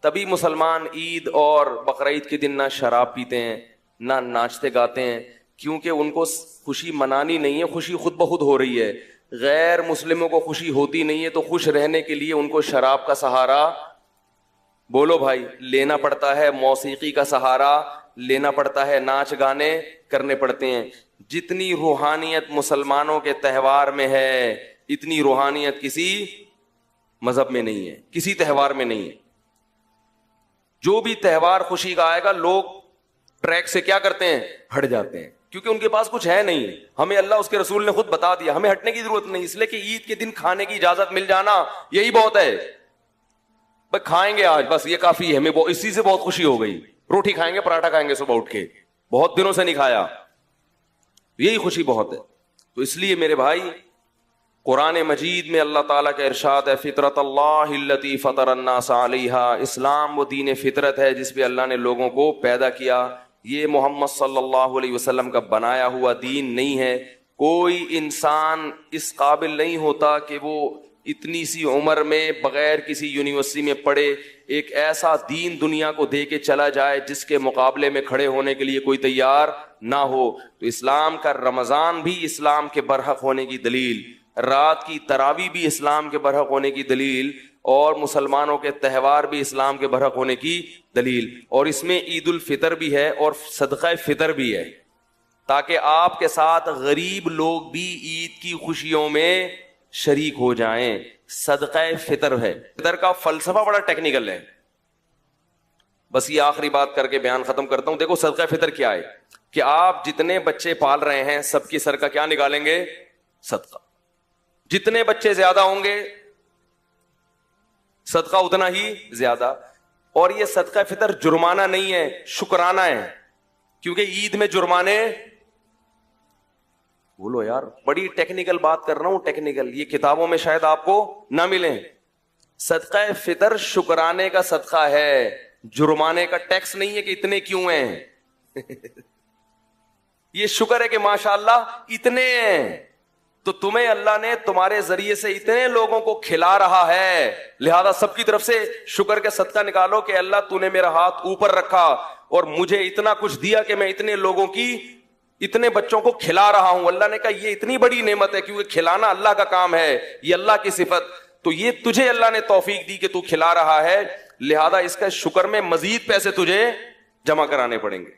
تبھی مسلمان عید اور بقرعید کے دن نہ شراب پیتے ہیں نہ ناچتے گاتے ہیں، کیونکہ ان کو خوشی منانی نہیں ہے، خوشی خود بخود ہو رہی ہے. غیر مسلموں کو خوشی ہوتی نہیں ہے، تو خوش رہنے کے لیے ان کو شراب کا سہارا، بولو بھائی، لینا پڑتا ہے. موسیقی کا سہارا لینا پڑتا ہے، ناچ گانے کرنے پڑتے ہیں. جتنی روحانیت مسلمانوں کے تہوار میں ہے اتنی روحانیت کسی مذہب میں نہیں ہے، کسی تہوار میں نہیں ہے. جو بھی تہوار خوشی کا آئے گا لوگ ٹریک سے کیا کرتے ہیں؟ ہٹ جاتے ہیں، کیونکہ ان کے پاس کچھ ہے نہیں. ہمیں اللہ اس کے رسول نے خود بتا دیا، ہمیں ہٹنے کی ضرورت نہیں. اس لیے کہ عید کے دن کھانے کی اجازت مل جانا یہی بہت ہے. بھائی کھائیں گے آج، بس یہ کافی ہے. ہمیں اسی سے بہت خوشی ہو گئی. روٹی کھائیں گے، پراٹھا کھائیں گے صبح اٹھ کے، بہت دنوں سے نہیں کھایا، یہی خوشی بہت ہے. تو اس لیے میرے بھائی قرآن مجید میں اللہ تعالیٰ کا ارشاد ہے، فطرت اللہ التی فطر الناس علیہا. اسلام وہ دین فطرت ہے جس پہ اللہ نے لوگوں کو پیدا کیا. یہ محمد صلی اللہ علیہ وسلم کا بنایا ہوا دین نہیں ہے. کوئی انسان اس قابل نہیں ہوتا کہ وہ اتنی سی عمر میں بغیر کسی یونیورسٹی میں پڑھے ایک ایسا دین دنیا کو دے کے چلا جائے جس کے مقابلے میں کھڑے ہونے کے لیے کوئی تیار نہ ہو. تو اسلام کا رمضان بھی اسلام کے برحق ہونے کی دلیل، رات کی تراویح بھی اسلام کے برحق ہونے کی دلیل، اور مسلمانوں کے تہوار بھی اسلام کے برحق ہونے کی دلیل, اور اس میں عید الفطر بھی ہے اور صدقہ فطر بھی ہے, تاکہ آپ کے ساتھ غریب لوگ بھی عید کی خوشیوں میں شریک ہو جائیں. صدقہ فطر ہے. فطر کا فلسفہ بڑا ٹیکنیکل ہے, بس یہ آخری بات کر کے بیان ختم کرتا ہوں. دیکھو صدقہ فطر کیا ہے کہ آپ جتنے بچے پال رہے ہیں سب کی سر کا کیا نکالیں گے؟ صدقہ. جتنے بچے زیادہ ہوں گے صدقہ اتنا ہی زیادہ. اور یہ صدقہ فطر جرمانہ نہیں ہے, شکرانہ ہے, کیونکہ عید میں جرمانے, بولو یار بڑی ٹیکنیکل بات کر رہا ہوں, ٹیکنیکل, یہ کتابوں میں شاید آپ کو نہ ملیں. صدقہ فطر شکرانے کا صدقہ ہے, جرمانے کا ٹیکس نہیں ہے کہ اتنے کیوں ہیں. یہ شکر ہے کہ ماشاءاللہ اتنے ہیں, تو تمہیں اللہ نے تمہارے ذریعے سے اتنے لوگوں کو کھلا رہا ہے, لہذا سب کی طرف سے شکر کے صدقہ نکالو کہ اللہ تو نے میرا ہاتھ اوپر رکھا اور مجھے اتنا کچھ دیا کہ میں اتنے لوگوں کی, اتنے بچوں کو کھلا رہا ہوں. اللہ نے کہا یہ اتنی بڑی نعمت ہے, کیونکہ کھلانا اللہ کا کام ہے, یہ اللہ کی صفت, تو یہ تجھے اللہ نے توفیق دی کہ تو کھلا رہا ہے, لہذا اس کا شکر میں مزید پیسے تجھے جمع کرانے پڑیں گے.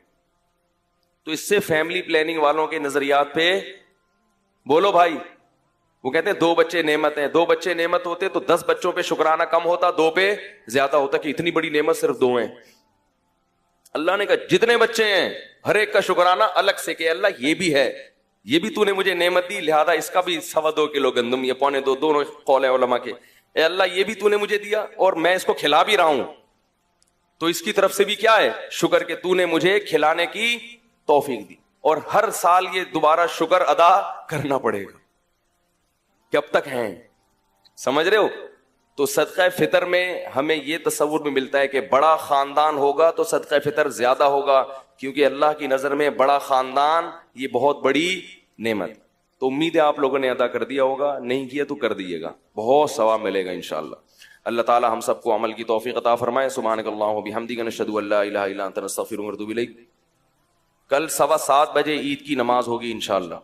تو اس سے فیملی پلاننگ والوں کے نظریات پہ بولو بھائی, وہ کہتے ہیں 2 بچے نعمت ہیں, 2 بچے نعمت ہوتے تو 10 بچوں پہ شکرانہ کم ہوتا, 2 پہ زیادہ ہوتا, کہ اتنی بڑی نعمت صرف 2 ہیں. اللہ نے کہا جتنے بچے ہیں ہر ایک کا شکرانہ الگ سے, کہ اللہ یہ بھی ہے, یہ بھی تو نے مجھے نعمت دی, لہذا اس کا بھی 2.25 کلو گندم یا 2.25, دونوں قول ہے علماء کے, اے اللہ یہ بھی تو نے مجھے دیا اور میں اس کو کھلا بھی رہا ہوں, تو اس کی طرف سے بھی کیا ہے شکر, کہ تو نے مجھے کھلانے کی توفیق دی. اور ہر سال یہ دوبارہ شکر ادا کرنا پڑے گا کہ اب تک ہیں, سمجھ رہے ہو. تو صدقہ فطر میں ہمیں یہ تصور بھی ملتا ہے کہ بڑا خاندان ہوگا تو صدقہ فطر زیادہ ہوگا, کیونکہ اللہ کی نظر میں بڑا خاندان یہ بہت بڑی نعمت. تو امید ہے آپ لوگوں نے ادا کر دیا ہوگا, نہیں کیا تو کر دیجیے گا, بہت ثواب ملے گا انشاءاللہ. اللہ تعالی ہم سب کو عمل کی توفیق عطا فرمائے. سبحانک اللہم و بحمدک, نشہد ان لا الہ الا انت, نستغفرک ونتوب الیک. کل 7:15 بجے عید کی نماز ہوگی انشاءاللہ.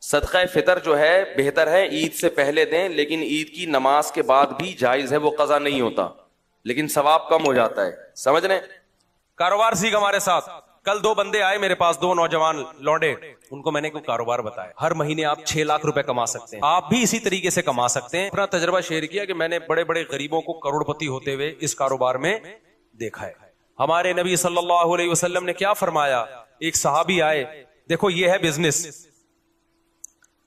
صدقہ فطر جو ہے بہتر ہے عید سے پہلے دیں, لیکن عید کی نماز کے بعد بھی جائز ہے, وہ قضا نہیں ہوتا, لیکن ثواب کم ہو جاتا ہے. سمجھ رہے؟ کاروبار سیکھ ہمارے ساتھ. کل 2 بندے آئے میرے پاس, 2 نوجوان لونڈے, ان کو میں نے کوئی کاروبار بتایا. ہر مہینے آپ 6 لاکھ روپے کما سکتے ہیں, آپ بھی اسی طریقے سے کما سکتے ہیں. اپنا تجربہ شیئر کیا کہ میں نے بڑے بڑے غریبوں کو کروڑ پتی ہوتے ہوئے اس کاروبار میں دیکھا ہے. ہمارے نبی صلی اللہ علیہ وسلم نے کیا فرمایا, ایک صحابی آئے, دیکھو یہ ہے بزنس,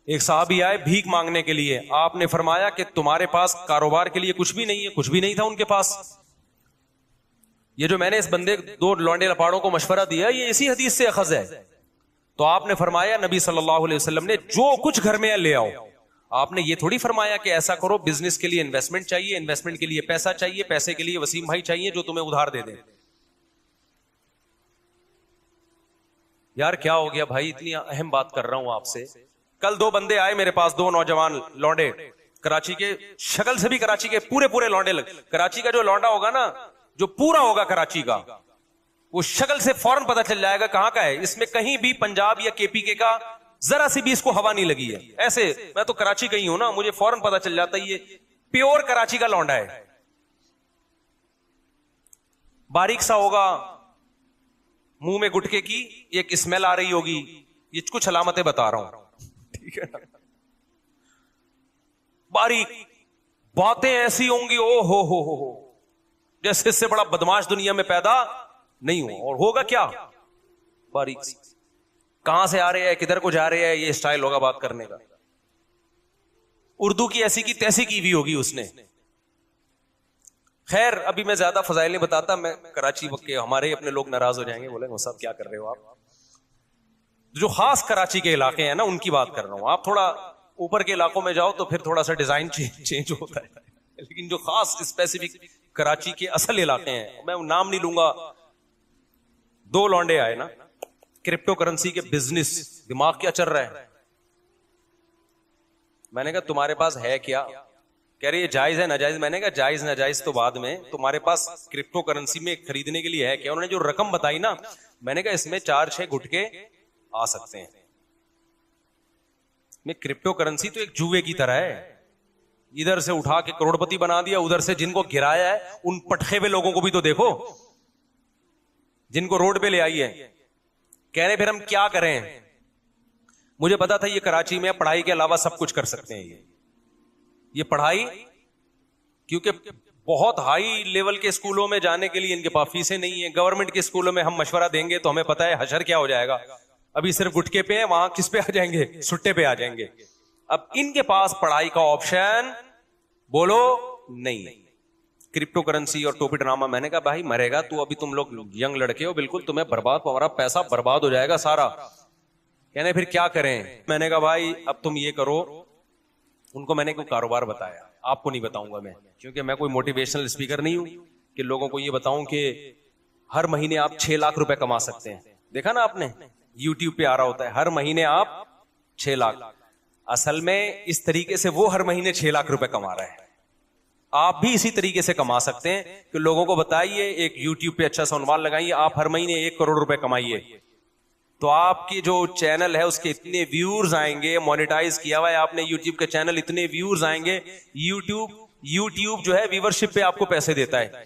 ایک صحابی آئے بھیک مانگنے کے لیے, آپ نے فرمایا کہ تمہارے پاس کاروبار کے لیے کچھ بھی نہیں ہے. کچھ بھی نہیں تھا ان کے پاس. یہ جو میں نے اس بندے 2 لونڈے لپاڑوں کو مشورہ دیا یہ اسی حدیث سے اخذ ہے. تو آپ نے فرمایا, نبی صلی اللہ علیہ وسلم نے, جو کچھ گھر میں لے آؤ. آپ نے یہ تھوڑی فرمایا کہ ایسا کرو, بزنس کے لیے انویسٹمنٹ چاہیے, انویسٹمنٹ کے لیے پیسہ چاہیے, پیسے کے لیے وسیم بھائی چاہیے جو تمہیں ادھار دے دیں. یار کیا ہو گیا بھائی, اتنی اہم بات کر رہا ہوں آپ سے. کل 2 بندے آئے میرے پاس, 2 نوجوان لونڈے, کراچی کے, شکل سے بھی کراچی کے پورے لونڈے. کراچی کا جو لونڈا ہوگا نا, جو پورا ہوگا کراچی کا, وہ شکل سے فوراً پتہ چل جائے گا کہاں کا ہے. اس میں کہیں بھی پنجاب یا کے پی کے کا ذرا سی بھی اس کو ہوا نہیں لگی ہے. ایسے میں تو کراچی کا ہی ہوں نا, مجھے فوراً پتہ چل جاتا ہے یہ پیور کراچی کا لونڈا ہے. باریک سا ہوگا, منہ میں گٹکے کی ایک اسمیل آ رہی ہوگی, یہ کچھ علامتیں بتا رہا ہوں, ٹھیک ہے نا. باریک باتیں ایسی ہوں گی, او ہو جیسے اس سے بڑا بدماش دنیا میں پیدا نہیں ہو. اور ہوگا کیا, باریک, کہاں سے آ رہے ہیں, کدھر کو جا رہے ہیں, یہ سٹائل ہوگا بات کرنے کا. اردو کی ایسی کی تیسی کی بھی ہوگی اس نے. خیر ابھی میں زیادہ فضائل نہیں بتاتا, میں کراچی کے ہمارے اپنے لوگ ناراض ہو جائیں گے, بولیں گے صاحب کیا کر رہے ہو آپ. جو خاص کراچی کے علاقے ہیں نا ان کی بات کر رہا ہوں. آپ تھوڑا اوپر کے علاقوں میں جاؤ تو پھر تھوڑا سا ڈیزائن چینج ہوتا ہے, لیکن جو خاص اسپیسیفک کراچی کے اصل علاقے ہیں, میں نام نہیں لوں گا. 2 لونڈے آئے نا, کرپٹو کرنسی کے بزنس, دماغ کیا چل رہا ہے. میں نے کہا تمہارے پاس ہے کیا, کہہ رہے یہ جائز ہے ناجائز. میں نے کہا جائز ناجائز تو بعد میں, تمہارے پاس کرپٹو کرنسی میں خریدنے کے لیے ہے کیا. انہوں نے جو رقم بتائی نا, میں نے کہا اس میں 4-6 گٹکے آ سکتے ہیں. میں کرپٹو کرنسی تو ایک جوئے کی طرح ہے, ادھر سے اٹھا کے کروڑپتی بنا دیا, ادھر سے جن کو گرایا ہے ان پٹخے ہوئے لوگوں کو بھی تو دیکھو, جن کو روڈ پہ لے آئی ہے. کہہ رہے پھر ہم کیا کریں. مجھے پتا تھا یہ کراچی میں پڑھائی کے علاوہ سب کچھ کر سکتے ہیں. یہ پڑھائی, کیونکہ بہت ہائی لیول کے اسکولوں میں جانے کے لیے ان کے پاس فیسیں نہیں ہیں. گورنمنٹ کے اسکولوں میں ہم مشورہ دیں گے تو ہمیں پتا ہے حشر کیا ہو جائے گا. ابھی صرف گٹکے پہ ہیں, وہاں کس پہ آ جائیں گے, سٹے پہ آ جائیں گے. اب ان کے پاس پڑھائی کا آپشن بولو نہیں. کرپٹو کرنسی اور ٹوپی ڈرامہ. میں نے کہا بھائی مرے گا تو, ابھی تم لوگ ینگ لڑکے ہو, بالکل تمہیں برباد, ہمارا پیسہ برباد ہو جائے گا سارا. کہنے پھر کیا کریں. میں نے کہا بھائی اب تم یہ کرو. ان کو میں نے کوئی کاروبار بتایا, آپ کو نہیں بتاؤں گا میں, کیونکہ میں کوئی موٹیویشنل اسپیکر نہیں ہوں کہ لوگوں کو یہ بتاؤں کہ ہر مہینے آپ 6 لاکھ روپے کما سکتے ہیں. دیکھا نا آپ نے, یوٹیوب پہ آ رہا ہوتا ہے ہر مہینے آپ 6 لاکھ. اصل میں اس طریقے سے وہ ہر مہینے 6 لاکھ روپے کما رہا ہے. آپ بھی اسی طریقے سے کما سکتے ہیں کہ لوگوں کو بتائیے, ایک یوٹیوب پہ اچھا سا عنوان لگائیے, آپ ہر مہینے 1 کروڑ روپے کمائیے, تو آپ کی جو چینل ہے اس کے اتنے ویورز آئیں گے. مونیٹائز کیا ہوا ہے آپ نے یوٹیوب کے چینل, اتنے ویورز آئیں گے. یوٹیوب جو ہے ویورشپ پہ آپ کو پیسے دیتا ہے,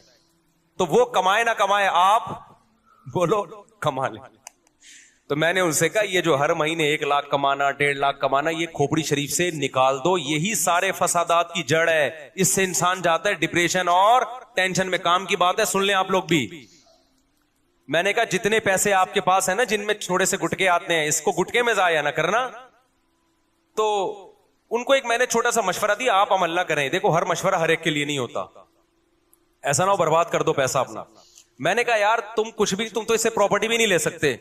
تو وہ کمائے نہ کمائے آپ بولو کما لیں. تو میں نے ان سے کہا یہ جو ہر مہینے 1 لاکھ کمانا, 1.5 لاکھ کمانا, یہ کھوپڑی شریف سے نکال دو. یہی سارے فسادات کی جڑ ہے. اس سے انسان جاتا ہے ڈپریشن اور ٹینشن میں. کام کی بات ہے, سن لیں آپ لوگ بھی. میں نے کہا جتنے پیسے آپ کے پاس ہیں نا, جن میں چھوٹے سے گٹکے آتے ہیں, اس کو گٹکے میں ضائع نہ کرنا. تو ان کو ایک میں نے چھوٹا سا مشورہ دیا, آپ عمل نہ کریں. دیکھو ہر مشورہ ہر ایک کے لیے نہیں ہوتا, ایسا نہ ہو برباد کر دو پیسہ اپنا. میں نے کہا یار تم کچھ بھی, تم تو اس سے پراپرٹی بھی نہیں لے سکتے,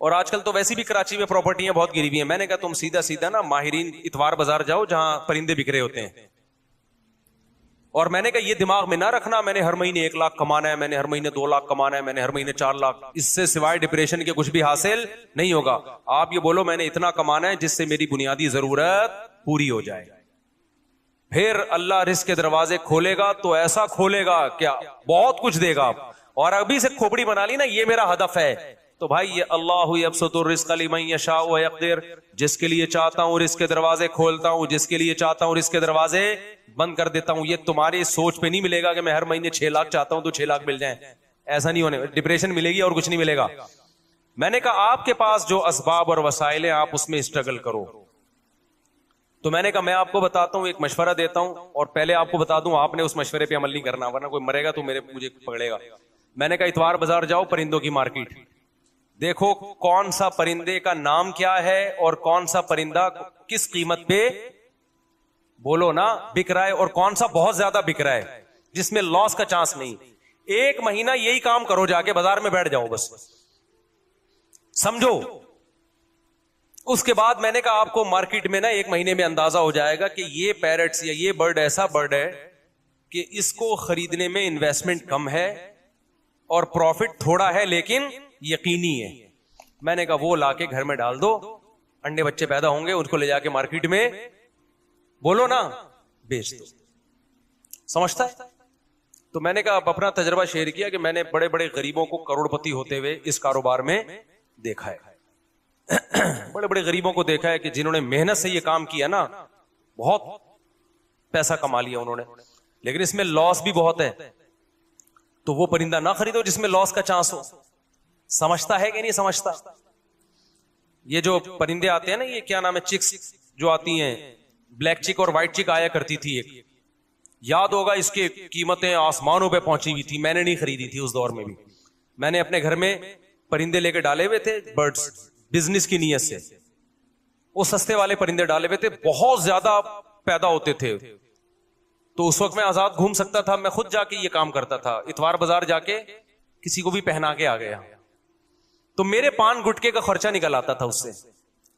اور آج کل تو ویسی بھی کراچی میں پراپرٹیاں بہت گری ہوئی ہیں. میں نے کہا تم سیدھا نا ماہرین اتوار بازار جاؤ جہاں پرندے بک رہے ہوتے ہیں. اور میں نے کہا یہ دماغ میں نہ رکھنا میں نے ہر مہینے 1 لاکھ کمانا ہے, میں نے ہر مہینے 2 لاکھ کمانا ہے, میں نے ہر مہینے 4 لاکھ. اس سے سوائے ڈپریشن کے کچھ بھی حاصل نہیں ہوگا. آپ یہ بولو میں نے اتنا کمانا ہے جس سے میری بنیادی ضرورت پوری ہو جائے. پھر اللہ رزق کے دروازے کھولے گا تو ایسا کھولے گا کیا بہت کچھ دے گا. اور ابھی سے کھوپڑی بنا لی نا یہ میرا ہدف ہے, تو بھائی یہ اللہ یبسط الرزق لمن یشاء ویقدر, جس کے لیے چاہتا ہوں رزق کے دروازے کھولتا ہوں, جس کے لیے چاہتا ہوں رزق کے دروازے بند کر دیتا ہوں. یہ تمہاری سوچ پہ نہیں ملے گا کہ میں ہر مہینے 6 لاکھ چاہتا ہوں تو 6 لاکھ مل جائیں. ایسا نہیں ہونے, ڈپریشن ملے گی اور کچھ نہیں ملے گا. میں نے کہا آپ کے پاس جو اسباب اور وسائل ہیں آپ اس میں اسٹرگل کرو. تو میں نے کہا میں آپ کو بتاتا ہوں, ایک مشورہ دیتا ہوں, اور پہلے آپ کو بتا دوں آپ نے اس مشورے پہ عمل نہیں کرنا, ورنہ کوئی مرے گا تو مجھے پکڑے گا. میں نے کہا اتوار بازار جاؤ, پرندوں کی مارکیٹ دیکھو کون سا پرندے کا نام کیا ہے اور کون سا پرندہ کس قیمت پہ بولو نا بک رہا ہے, اور کون سا بہت زیادہ بک رہا ہے جس میں لاس کا چانس نہیں. 1 مہینہ یہی کام کرو, جا کے بازار میں بیٹھ جاؤ بس, سمجھو. اس کے بعد میں نے کہا آپ کو مارکیٹ میں نا 1 مہینے میں اندازہ ہو جائے گا کہ یہ پیرٹس یا یہ برڈ ایسا برڈ ہے کہ اس کو خریدنے میں انویسٹمنٹ کم ہے اور پروفٹ تھوڑا ہے لیکن یقینی ہے. میں نے کہا وہ لا کے گھر میں ڈال دو, انڈے بچے پیدا ہوں گے, اس کو لے جا کے مارکیٹ میں بولو نا بیچ دو. سمجھتا ہے. تو میں نے کہا اپنا تجربہ شیئر کیا کہ میں نے بڑے بڑے غریبوں کو کروڑپتی ہوتے ہوئے اس کاروبار میں دیکھا ہے. بڑے بڑے غریبوں کو دیکھا ہے کہ جنہوں نے محنت سے یہ کام کیا نا بہت پیسہ کما لیا انہوں نے, لیکن اس میں لاس بھی بہت ہے. تو وہ پرندہ نہ خریدو جس میں لاس کا چانس ہو. سمجھتا ہے کہ نہیں سمجھتا. یہ جو پرندے آتے ہیں نا, یہ کیا نام ہے, چکس جو آتی ہیں, بلیک چک اور وائٹ چک آیا کرتی تھی ایک, یاد ہوگا اس کی قیمتیں آسمانوں پہ پہنچی ہوئی تھی. میں نے نہیں خریدی تھی اس دور میں بھی, میں نے اپنے گھر میں پرندے لے کے ڈالے ہوئے تھے برڈز, بزنس کی نیت سے. وہ سستے والے پرندے ڈالے ہوئے تھے, بہت زیادہ پیدا ہوتے تھے. تو اس وقت میں آزاد گھوم سکتا تھا, میں خود جا کے یہ کام کرتا تھا. اتوار بازار جا کے کسی کو بھی پہنا کے آ گیا. تو میرے پان گٹکے کا خرچہ نکل آتا تھا اس سے.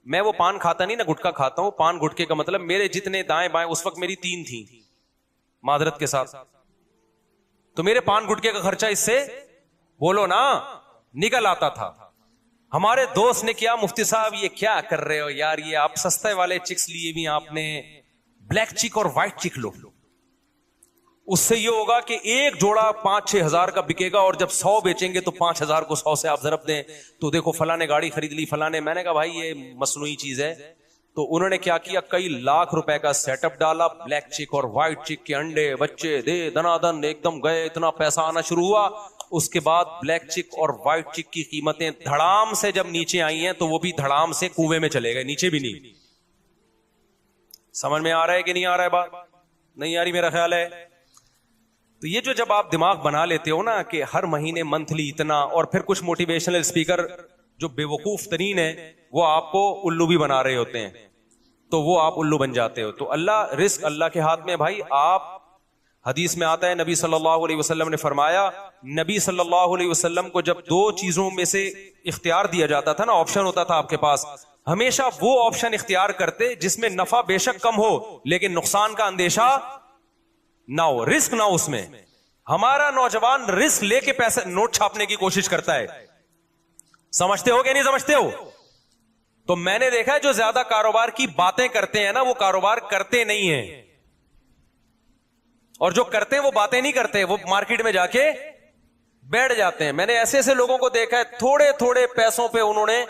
میں وہ پان کھاتا نہیں نا, گٹکا کھاتا ہوں. پان گٹکے کا مطلب میرے جتنے دائیں بائیں, اس وقت میری 3 تھیں معذرت کے ساتھ, تو میرے پان گٹکے کا خرچہ اس سے بولو نا نکل آتا تھا. ہمارے دوست نے کیا, مفتی صاحب یہ کیا کر رہے ہو یار, یہ آپ سستے والے چکس لیے بھی آپ نے بلیک چک اور وائٹ چک لو. اس سے یہ ہوگا کہ ایک جوڑا 5-6 ہزار کا بکے گا, اور جب 100 بیچیں گے تو 5,000 کو 100 سے آپ ضرب دیں, تو دیکھو فلاں نے گاڑی خرید لی, فلاں نے. میں نے کہا بھائی یہ مصنوعی چیز ہے, تو انہوں نے کیا کیا, کئی لاکھ روپے کا سیٹ اپ ڈالا, بلیک چک اور وائٹ چک کے انڈے بچے دے دنا دن ایک دم گئے, اتنا پیسہ آنا شروع ہوا. اس کے بعد بلیک چک اور وائٹ چک کی قیمتیں دھڑام سے جب نیچے آئی ہیں تو وہ بھی دھڑام سے کنویں میں چلے گئے, نیچے بھی نہیں. سمجھ میں آ رہا ہے کہ نہیں آ رہا ہے؟ بات نہیں آ رہی میرا خیال ہے. تو یہ جو جب آپ دماغ بنا لیتے ہو نا کہ ہر مہینے منتھلی اتنا, اور پھر کچھ موٹیویشنل اسپیکر جو بے وقوف ترین ہے وہ آپ کو الو بھی بنا رہے ہوتے ہیں, تو وہ آپ الو بن جاتے ہو. تو اللہ, رزق اللہ کے ہاتھ میں بھائی. آپ حدیث میں آتا ہے نبی صلی اللہ علیہ وسلم نے فرمایا, نبی صلی اللہ علیہ وسلم کو جب دو چیزوں میں سے اختیار دیا جاتا تھا نا, آپشن ہوتا تھا آپ کے پاس, ہمیشہ وہ آپشن اختیار کرتے جس میں نفع بے شک کم ہو لیکن نقصان کا اندیشہ نہ ہو, رسک نہ ہو اس میں. ہمارا نوجوان رسک لے کے پیسے نوٹ چھاپنے کی کوشش کرتا ہے. سمجھتے ہو کہ نہیں سمجھتے ہو؟ تو میں نے دیکھا ہے جو زیادہ کاروبار کی باتیں کرتے ہیں نا وہ کاروبار کرتے نہیں ہیں, اور جو کرتے ہیں وہ باتیں نہیں کرتے, وہ مارکیٹ میں جا کے بیٹھ جاتے ہیں. میں نے ایسے ایسے لوگوں کو دیکھا ہے تھوڑے تھوڑے پیسوں پہ انہوں نے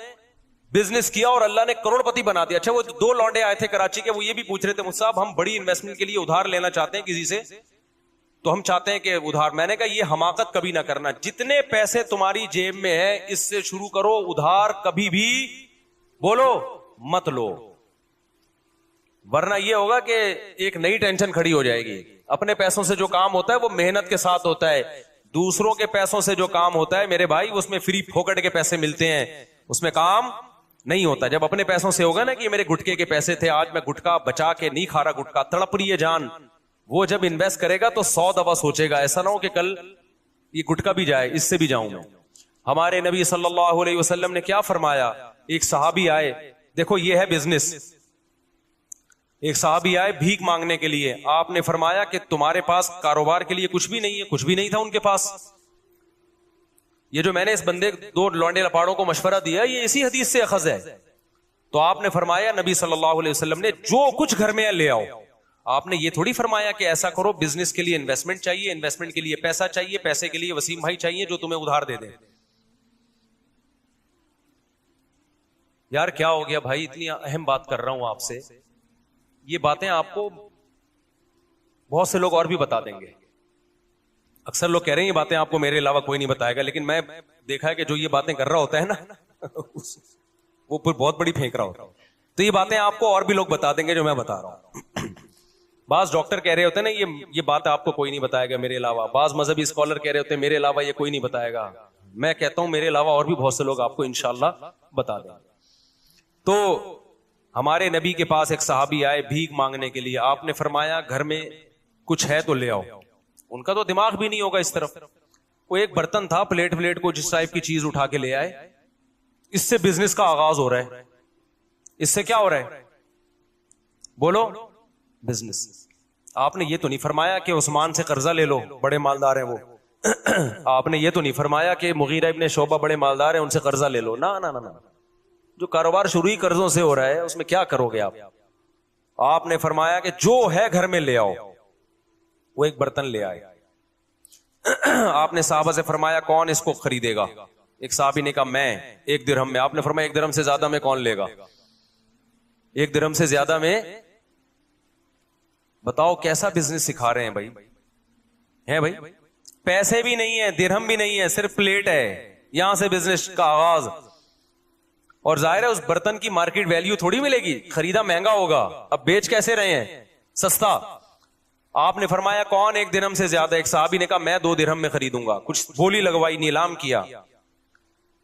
بزنس کیا اور اللہ نے کروڑ پتی بنا دیا. اچھا, وہ دو لونڈے آئے تھے کراچی کے, وہ یہ بھی پوچھ رہے تھے مجھ صاحب ہم بڑی انویسٹمنٹ کے لیے ادھار لینا چاہتے ہیں کسی سے, تو ہم چاہتے ہیں کہ ادھار. میں نے کہا یہ حماقت کبھی نہ کرنا, جتنے پیسے تمہاری جیب میں ہے اس سے شروع کرو, ادھار کبھی بھی بولو مت لو, ورنہ یہ ہوگا کہ ایک نئی ٹینشن کھڑی ہو جائے گی. اپنے پیسوں سے جو کام ہوتا ہے وہ محنت کے ساتھ ہوتا ہے, دوسروں کے پیسوں سے جو کام ہوتا ہے میرے بھائی اس میں فری پھوکٹ کے پیسے ملتے ہیں, اس میں کام نہیں ہوتا. جب اپنے پیسوں سے ہوگا نا کہ میرے گٹکے کے پیسے تھے, آج میں گٹکا بچا کے نہیں کھا رہا, گٹکا تڑپ رہی ہے جان, وہ جب انویسٹ کرے گا تو 100 دفعہ سوچے گا, ایسا نہ ہو کہ کل یہ گٹکا بھی جائے, اس سے بھی جاؤں میں. ہمارے نبی صلی اللہ علیہ وسلم نے کیا فرمایا, ایک صحابی آئے, دیکھو یہ ہے بزنس, ایک صحابی آئے بھیک مانگنے کے لیے, آپ نے فرمایا کہ تمہارے پاس کاروبار کے لیے کچھ بھی نہیں ہے, کچھ بھی نہیں تھا ان کے پاس. یہ جو میں نے اس بندے دو لونڈے لپاڑوں کو مشورہ دیا یہ اسی حدیث سے اخذ ہے. تو آپ نے فرمایا نبی صلی اللہ علیہ وسلم نے جو کچھ گھر میں لے آؤ. آپ نے یہ تھوڑی فرمایا کہ ایسا کرو بزنس کے لیے انویسٹمنٹ چاہیے, انویسٹمنٹ کے لیے پیسہ چاہیے, پیسے کے لیے وسیم بھائی چاہیے جو تمہیں ادھار دے دیں. یار کیا ہو گیا بھائی, اتنی اہم بات کر رہا ہوں آپ سے, یہ باتیں آپ کو بہت سے لوگ اور بھی بتا دیں گے. اکثر لوگ کہہ رہے ہیں یہ باتیں آپ کو میرے علاوہ کوئی نہیں بتائے گا, لیکن میں دیکھا ہے کہ جو یہ باتیں کر رہا ہوتا ہے نا وہ پھر بہت بڑی پھینک رہا ہوتا ہے. تو یہ باتیں آپ کو اور بھی لوگ بتا دیں گے جو میں بتا رہا ہوں. بعض ڈاکٹر کہہ رہے ہوتے ہیں نا یہ بات آپ کو کوئی نہیں بتائے گا میرے علاوہ, بعض مذہبی اسکالر کہہ رہے ہوتے ہیں میرے علاوہ یہ کوئی نہیں بتائے گا. میں کہتا ہوں میرے علاوہ اور بھی بہت سے لوگ آپ کو انشاءاللہ بتا دیں. تو ہمارے نبی کے پاس ایک صحابی آئے بھیک مانگنے کے لیے, آپ نے فرمایا گھر میں کچھ ہے تو لے آؤ. ان کا تو دماغ بھی نہیں ہوگا اس طرف, وہ ایک برتن تھا, پلیٹ کو جس ٹائپ کی چیز اٹھا کے لے آئے. اس سے بزنس کا آغاز ہو رہا ہے. اس سے کیا ہو رہا ہے بولو, بزنس. آپ نے یہ تو نہیں فرمایا کہ عثمان سے قرضہ لے لو, بڑے مالدار ہیں وہ. آپ نے یہ تو نہیں فرمایا کہ مغیرہ ابن شعبہ بڑے مالدار ہیں ان سے قرضہ لے لو. نہ نہ نہ, جو کاروبار شروع ہی قرضوں سے ہو رہا ہے اس میں کیا کرو گے آپ. آپ نے فرمایا کہ جو ہے گھر میں لے آؤ. وہ ایک برتن لے آئے. آپ نے صحابہ سے فرمایا کون اس کو خریدے گا. ایک صحابی نے کہا میں, 1 درہم میں. آپ نے فرمایا 1 درہم سے زیادہ میں کون لے گا, 1 درہم سے زیادہ میں. بتاؤ کیسا بزنس سکھا رہے ہیں بھائی, ہے بھائی, پیسے بھی نہیں ہے, درہم بھی نہیں ہے, صرف پلیٹ ہے, یہاں سے بزنس کا آغاز. اور ظاہر ہے اس برتن کی مارکیٹ ویلیو تھوڑی ملے گی, خریدا مہنگا ہوگا, اب بیچ کیسے رہے ہیں سستا. آپ نے فرمایا کون 1 درہم سے زیادہ. ایک صحابی نے کہا میں 2 درہم میں خریدوں گا. کچھ بولی لگوائی, نیلام کیا,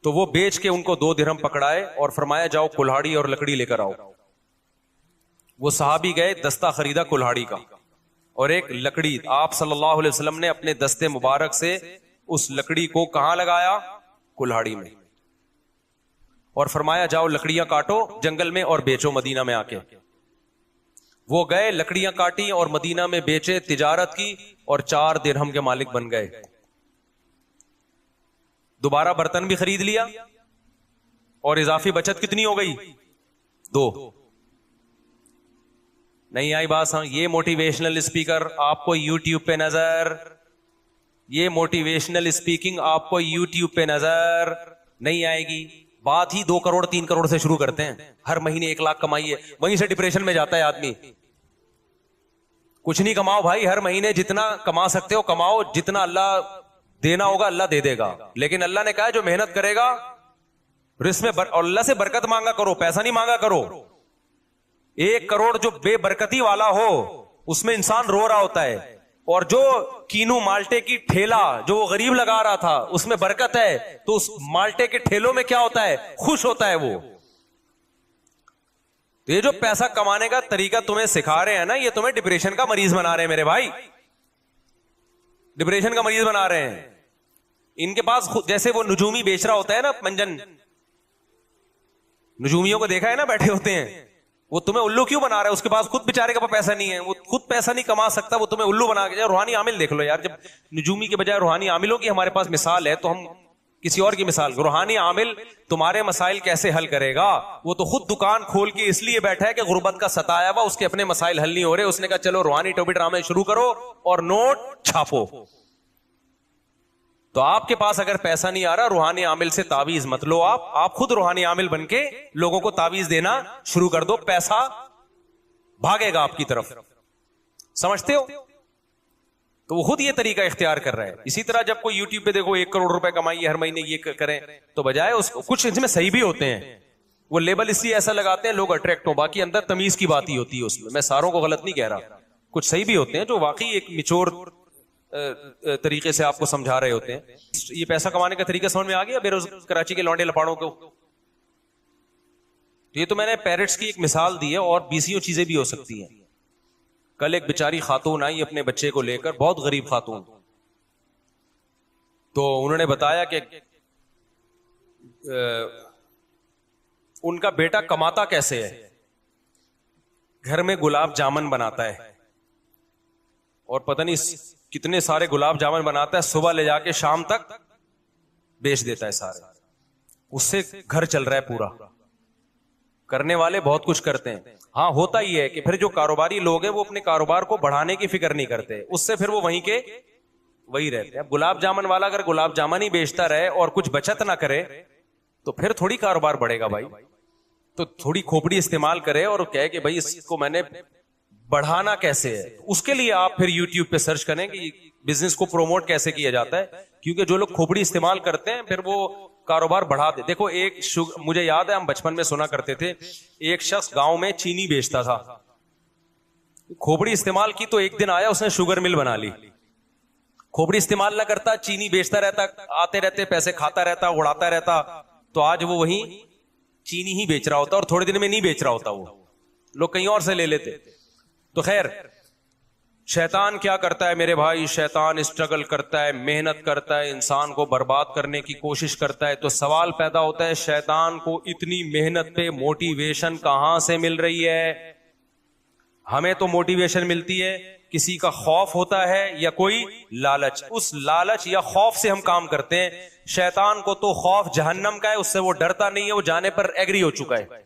تو وہ بیچ کے ان کو 2 درہم پکڑائے اور فرمایا جاؤ کلہاڑی اور لکڑی لے کر آؤ. وہ صحابی گئے, دستہ خریدا کلہاڑی کا اور ایک لکڑی. آپ صلی اللہ علیہ وسلم نے اپنے دستے مبارک سے اس لکڑی کو کہاں لگایا, کلہاڑی میں, اور فرمایا جاؤ لکڑیاں کاٹو جنگل میں اور بیچو مدینہ میں آ کے. وہ گئے, لکڑیاں کاٹی اور مدینہ میں بیچے, تجارت کی اور 4 درہم کے مالک بن گئے. دوبارہ برتن بھی خرید لیا اور اضافی بچت کتنی ہو گئی, 2. نہیں آئی بات سمجھ. یہ موٹیویشنل اسپیکر آپ کو یوٹیوب پہ نظر, یہ موٹیویشنل اسپیکنگ آپ کو یوٹیوب پہ نظر نہیں آئے گی. بات ہی 2 کروڑ 3 کروڑ سے شروع کرتے ہیں. ہر مہینے 1 لاکھ کمائیے, وہیں سے ڈپریشن میں جاتا ہے آدمی. کچھ نہیں کماؤ بھائی, ہر مہینے جتنا کما سکتے ہو کماؤ, جتنا اللہ دینا ہوگا اللہ دے دے گا. لیکن اللہ نے کہا جو محنت کرے گا رزق میں اور اللہ سے برکت مانگا کرو, پیسہ نہیں مانگا کرو. 1 کروڑ جو بے برکتی والا ہو اس میں انسان رو رہا ہوتا ہے, اور جو کینو مالٹے کی ٹھیلا جو وہ غریب لگا رہا تھا اس میں برکت ہے, تو اس مالٹے کے ٹھیلوں میں کیا ہوتا ہے, خوش ہوتا ہے وہ. تو یہ جو پیسہ کمانے کا طریقہ تمہیں سکھا رہے ہیں نا, یہ تمہیں ڈپریشن کا مریض بنا رہے ہیں میرے بھائی, ڈپریشن کا مریض بنا رہے ہیں. ان کے پاس جیسے وہ نجومی بیچ رہا ہوتا ہے نا, منجن نجومیوں کو دیکھا ہے نا بیٹھے ہوتے ہیں, وہ تمہیں الو کیوں بنا رہا ہے, اس کے پاس خود بیچارے کے پاس پیسہ نہیں ہے, وہ خود پیسہ نہیں کما سکتا, وہ تمہیں الو بنا کے. روحانی عامل دیکھ لو یار, جب نجومی کے بجائے روحانی عاملوں کی ہمارے پاس مثال ہے تو ہم کسی اور کی مثال. روحانی عامل تمہارے مسائل کیسے حل کرے گا, وہ تو خود دکان کھول کے اس لیے بیٹھا ہے کہ غربت کا ستایا ہوا, اس کے اپنے مسائل حل نہیں ہو رہے, اس نے کہا چلو روحانی ٹوبی ڈرامے شروع کرو اور نوٹ چھاپو. تو آپ کے پاس اگر پیسہ نہیں آ رہا, روحانی عامل سے تعویذ مت لو, آپ خود روحانی عامل بن کے لوگوں کو تعویذ دینا شروع کر دو, پیسہ بھاگے گا آپ کی طرف. سمجھتے ہو؟ تو وہ خود یہ طریقہ اختیار کر رہا ہے. اسی طرح جب کوئی یوٹیوب پہ دیکھو 1 کروڑ روپے کمائیے ہر مہینے یہ کریں, تو بجائے اس کو کچھ اس میں صحیح بھی ہوتے ہیں, وہ لیبل اس لیے ایسا لگاتے ہیں لوگ اٹریکٹ ہوں, باقی اندر تمیز کی بات ہی ہوتی ہے اس میں ساروں کو غلط نہیں کہہ رہا, کچھ صحیح بھی ہوتے ہیں جو واقعی ایک میچور طریقے سے آپ کو سمجھا رہے ہوتے ہیں. یہ پیسہ کمانے کا طریقہ سمجھ میں آ گیا بے روز کراچی کے لونڈے لپاڑوں کو؟ یہ تو میں نے پیرٹس کی ایک مثال دی ہے, اور 20 چیزیں بھی ہو سکتی ہیں. کل ایک بیچاری خاتون آئی اپنے بچے کو لے کر, بہت غریب خاتون, تو انہوں نے بتایا کہ ان کا بیٹا کماتا کیسے ہے, گھر میں گلاب جامن بناتا ہے, اور پتہ نہیں کتنے سارے گلاب جامن بناتا ہے, صبح لے جا کے شام تک بیچ دیتا ہے سارے, اس سے گھر چل رہا ہے پورا. کرنے والے بہت کچھ کرتے ہیں. ہاں ہوتا ہی ہے کہ پھر جو کاروباری لوگ ہیں وہ اپنے کاروبار کو بڑھانے کی فکر نہیں کرتے, اس سے پھر وہ وہیں کے وہی رہتے ہیں. گلاب جامن والا اگر گلاب جامن ہی بیچتا رہے اور کچھ بچت نہ کرے تو پھر تھوڑی کاروبار بڑھے گا بھائی. تو تھوڑی کھوپڑی استعمال کرے اور کہے کہ بھائی اس کو میں نے بڑھانا کیسے ہے. اس کے لیے آپ پھر یوٹیوب پہ سرچ کریں کہ بزنس کو پروموٹ کیسے کیا جاتا ہے, کیونکہ جو لوگ کھوپڑی استعمال کرتے ہیں پھر وہ کاروبار بڑھا دے. دیکھو ایک مجھے یاد ہے ہم بچپن میں سنا کرتے تھے, ایک شخص گاؤں میں چینی بیچتا تھا, کھوپڑی استعمال کی تو ایک دن آیا اس نے شوگر مل بنا لی. کھوپڑی استعمال نہ کرتا, چینی بیچتا رہتا, آتے رہتے پیسے کھاتا رہتا, اڑاتا رہتا, تو آج وہ وہیں چینی ہی بیچ رہا ہوتا, اور تھوڑے دن میں نہیں بیچ رہا ہوتا, وہ لوگ کہیں اور سے لے لیتے. تو خیر شیطان کیا کرتا ہے میرے بھائی, شیطان اسٹرگل کرتا ہے, محنت کرتا ہے, انسان کو برباد کرنے کی کوشش کرتا ہے. تو سوال پیدا ہوتا ہے شیطان کو اتنی محنت پہ موٹیویشن کہاں سے مل رہی ہے؟ ہمیں تو موٹیویشن ملتی ہے کسی کا خوف ہوتا ہے یا کوئی لالچ, اس لالچ یا خوف سے ہم کام کرتے ہیں. شیطان کو تو خوف جہنم کا ہے, اس سے وہ ڈرتا نہیں ہے, وہ جانے پر ایگری ہو چکا ہے.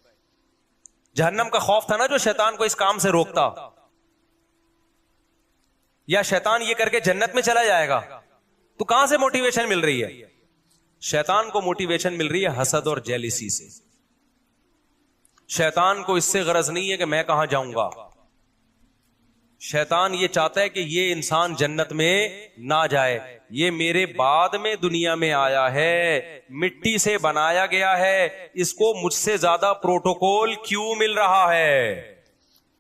جہنم کا خوف تھا نا جو شیطان کو اس کام سے روکتا, یا شیطان یہ کر کے جنت میں چلا جائے گا. تو کہاں سے موٹیویشن مل رہی ہے؟ شیطان کو موٹیویشن مل رہی ہے حسد اور جیلسی سے. شیطان کو اس سے غرض نہیں ہے کہ میں کہاں جاؤں گا, شیطان یہ چاہتا ہے کہ یہ انسان جنت میں نہ جائے, یہ میرے بعد میں دنیا میں آیا ہے, مٹی سے بنایا گیا ہے, اس کو مجھ سے زیادہ پروٹوکول کیوں مل رہا ہے.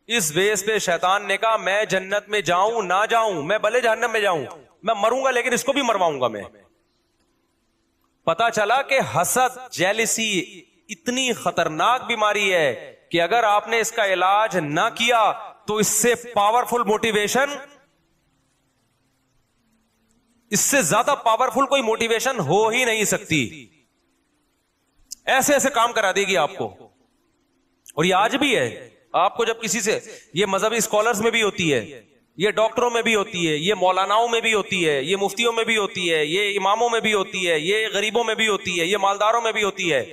اس بیس پہ شیطان نے کہا میں جنت میں جاؤں نہ جاؤں, میں بھلے جہنم میں جاؤں, میں مروں گا لیکن اس کو بھی مرواؤں گا میں. پتا چلا کہ حسد جیلسی اتنی خطرناک بیماری ہے کہ اگر آپ نے اس کا علاج نہ کیا تو اس سے پاورفل موٹیویشن, اس سے زیادہ پاورفل کوئی موٹیویشن ہو ہی نہیں سکتی. ایسے ایسے کام کرا دے گی آپ کو. اور یہ آج بھی ہے, آپ کو جب کسی سے, یہ مذہبی اسکالرز میں بھی ہوتی ہے, یہ ڈاکٹروں میں بھی ہوتی ہے, یہ مولاناؤں میں بھی ہوتی ہے, یہ مفتیوں میں بھی ہوتی ہے, یہ اماموں میں بھی ہوتی ہے, یہ غریبوں میں بھی ہوتی ہے, یہ مالداروں میں بھی ہوتی ہے,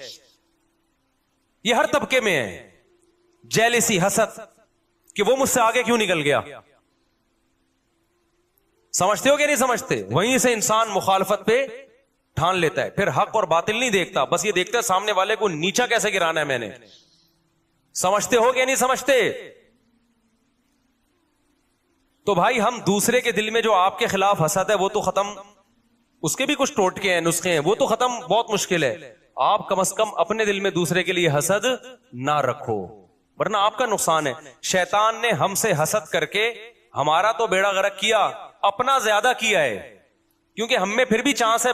یہ ہر طبقے میں ہے. جیلسی, حسد کہ وہ مجھ سے آگے کیوں نکل گیا. سمجھتے ہو کہ نہیں سمجھتے؟ وہیں سے انسان مخالفت پہ ٹھان لیتا ہے, پھر حق اور باطل نہیں دیکھتا, بس یہ دیکھتا ہے سامنے والے کو نیچا کیسے گرانا ہے میں نے. سمجھتے ہو کہ نہیں سمجھتے؟ تو بھائی ہم دوسرے کے دل میں جو آپ کے خلاف حسد ہے وہ تو ختم, اس کے بھی کچھ ٹوٹکے ہیں, نسخے ہیں, وہ تو ختم بہت مشکل ہے. آپ کم از کم اپنے دل میں دوسرے کے لیے حسد نہ رکھو, ورنہ آپ کا نقصان ہے. شیطان نے ہم سے حسد کر کے ہمارا تو بیڑا غرق کیا, اپنا زیادہ کیا ہے, کیونکہ ہم میں پھر بھی چانس ہے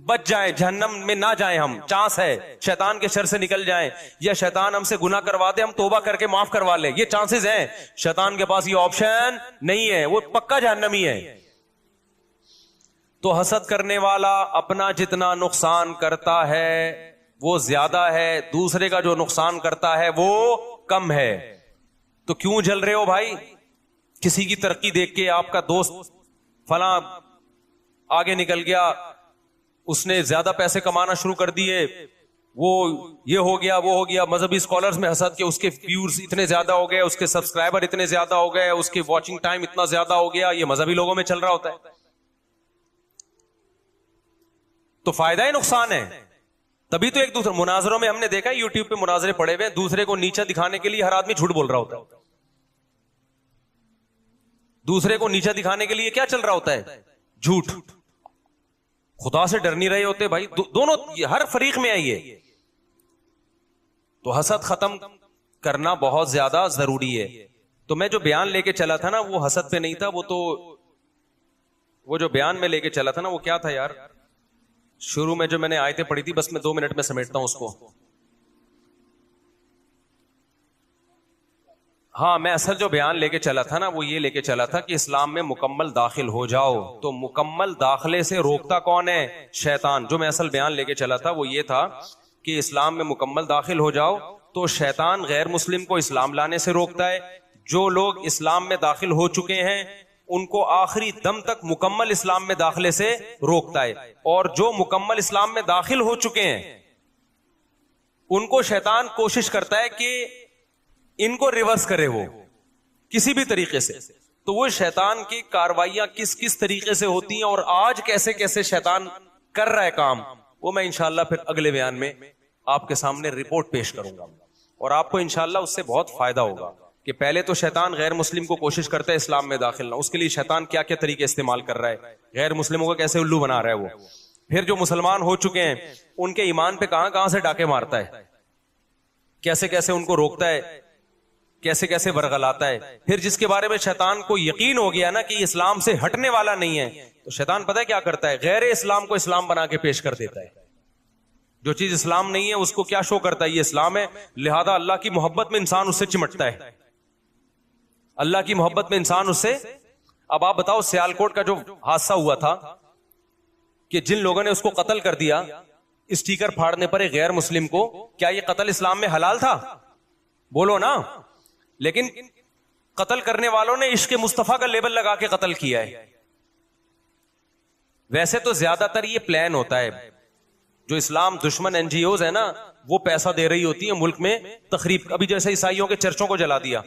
بچ جائیں, جہنم میں نہ جائیں, ہم چانس ہے شیطان کے شر سے نکل جائیں, یا شیطان ہم سے گناہ کروا دے, ہم توبہ کر کے معاف کروا لیں, یہ چانسز ہیں. شیطان کے پاس یہ آپشن نہیں ہے, وہ پکا جہنمی ہے. تو حسد کرنے والا اپنا جتنا نقصان کرتا ہے وہ زیادہ ہے, دوسرے کا جو نقصان کرتا ہے وہ کم ہے. تو کیوں جل رہے ہو بھائی؟ کسی کی ترقی دیکھ کے, آپ کا دوست فلاں آگے نکل گیا, اس نے زیادہ پیسے کمانا شروع کر دیے, وہ یہ ہو گیا وہ ہو گیا. مذہبی اسکالرز میں حسد کے اس کے ویورز اتنے زیادہ ہو گئے, اس کے سبسکرائبر اتنے زیادہ ہو گئے, اس کی واچنگ ٹائم اتنا زیادہ ہو گیا. یہ مذہبی لوگوں میں چل رہا ہوتا ہے. تو فائدہ ہی نقصان ہے. تبھی تو ایک دوسرے مناظروں میں ہم نے دیکھا, یوٹیوب پہ مناظرے پڑے ہوئے, دوسرے کو نیچا دکھانے کے لیے ہر آدمی جھوٹ بول رہا ہوتا ہے. دوسرے کو نیچا دکھانے کے لیے کیا چل رہا ہوتا ہے؟ جھوٹ. خدا سے ڈر نہیں رہے ہوتے بھائی. دونوں ہر فریق میں آئیے. تو حسد ختم کرنا بہت زیادہ ضروری ہے. تو میں جو بیان لے کے چلا تھا نا وہ حسد پہ نہیں تھا, وہ جو بیان میں لے کے چلا تھا نا وہ کیا تھا یار, شروع میں جو میں نے آیتیں پڑھی تھی, بس میں 2 منٹ میں سمیٹتا ہوں اس کو. ہاں, میں اصل جو بیان لے کے چلا تھا نا وہ یہ لے کے چلا تھا کہ اسلام میں مکمل داخل ہو جاؤ. تو مکمل داخلے سے روکتا کون ہے؟ شیطان. جو میں اصل بیان لے کے چلا تھا وہ یہ تھا کہ اسلام میں مکمل داخل ہو جاؤ تو شیطان غیر مسلم کو اسلام لانے سے روکتا ہے. جو لوگ اسلام میں داخل ہو چکے ہیں ان کو آخری دم تک مکمل اسلام میں داخلے سے روکتا ہے, اور جو مکمل اسلام میں داخل ہو چکے ہیں ان کو شیطان کوشش کرتا ہے کہ ان کو ریورس کرے وہ کسی بھی طریقے سے. تو وہ شیطان کی کاروائیاں کس طریقے سے ہوتی ہیں اور آج کیسے کیسے شیطان کر رہا ہے کام, وہ میں انشاءاللہ پھر اگلے بیان میں آپ کے سامنے رپورٹ پیش کروں گا, اور آپ کو انشاءاللہ اس سے بہت فائدہ ہوگا. کہ پہلے تو شیطان غیر مسلم کو کوشش کرتا ہے اسلام میں داخل نہ, اس کے لیے شیطان کیا کیا طریقے استعمال کر رہا ہے, غیر مسلموں کو کیسے الو بنا رہا ہے وہ. پھر جو مسلمان ہو چکے ہیں ان کے ایمان پہ کہاں کہاں سے ڈاکے مارتا ہے, کیسے کیسے ان کو روکتا ہے, کیسے کیسے ورغلاتا ہے. پھر جس کے بارے میں شیطان کو یقین ہو گیا نا کہ یہ اسلام سے ہٹنے والا نہیں ہے, تو شیطان پتہ ہے کیا کرتا ہے, غیر اسلام کو اسلام بنا کے پیش کر دیتا ہے. جو چیز اسلام نہیں ہے اس کو کیا شو کرتا ہے, یہ اسلام ہے, لہذا اللہ کی محبت میں انسان اس سے چمٹتا ہے, اللہ کی محبت میں انسان اس سے. اب آپ بتاؤ سیالکوٹ کا جو حادثہ ہوا تھا کہ جن لوگوں نے اس کو قتل کر دیا اسٹیکر پھاڑنے پر ایک غیر مسلم کو, کیا یہ قتل اسلام میں حلال تھا؟ بولو نا. لیکن قتل کرنے والوں نے عشق مصطفیٰ کا لیبل لگا کے قتل کیا ہے. ویسے تو زیادہ تر یہ پلان ہوتا ہے, جو اسلام دشمن این جی اوز ہے نا وہ پیسہ دے رہی ہوتی ہے ملک میں تخریب. ابھی جیسے عیسائیوں کے چرچوں کو جلا دیا,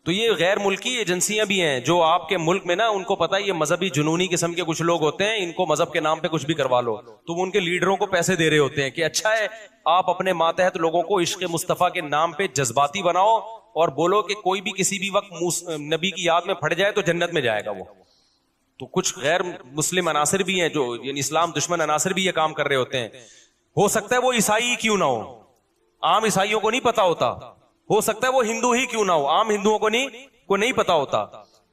تو یہ غیر ملکی ایجنسیاں بھی ہیں جو آپ کے ملک میں نا ان کو پتا ہے یہ مذہبی جنونی قسم کے کچھ لوگ ہوتے ہیں, ان کو مذہب کے نام پہ کچھ بھی کروا لو, تو وہ ان کے لیڈروں کو پیسے دے رہے ہوتے ہیں کہ اچھا ہے آپ اپنے ماتحت لوگوں کو عشق مصطفیٰ کے نام پہ جذباتی بناؤ اور بولو کہ کوئی بھی کسی بھی وقت نبی کی یاد میں پھٹ جائے تو جنت میں جائے گا وہ. تو کچھ غیر مسلم عناصر بھی ہیں جو یعنی اسلام دشمن عناصر بھی یہ کام کر رہے ہوتے ہیں. ہو سکتا ہے وہ عیسائی کیوں نہ ہو, عام عیسائیوں کو نہیں پتا ہوتا, ہو سکتا ہے وہ ہندو ہی کیوں نہ ہو, عام ہندوؤں کو نہیں پتا ہوتا.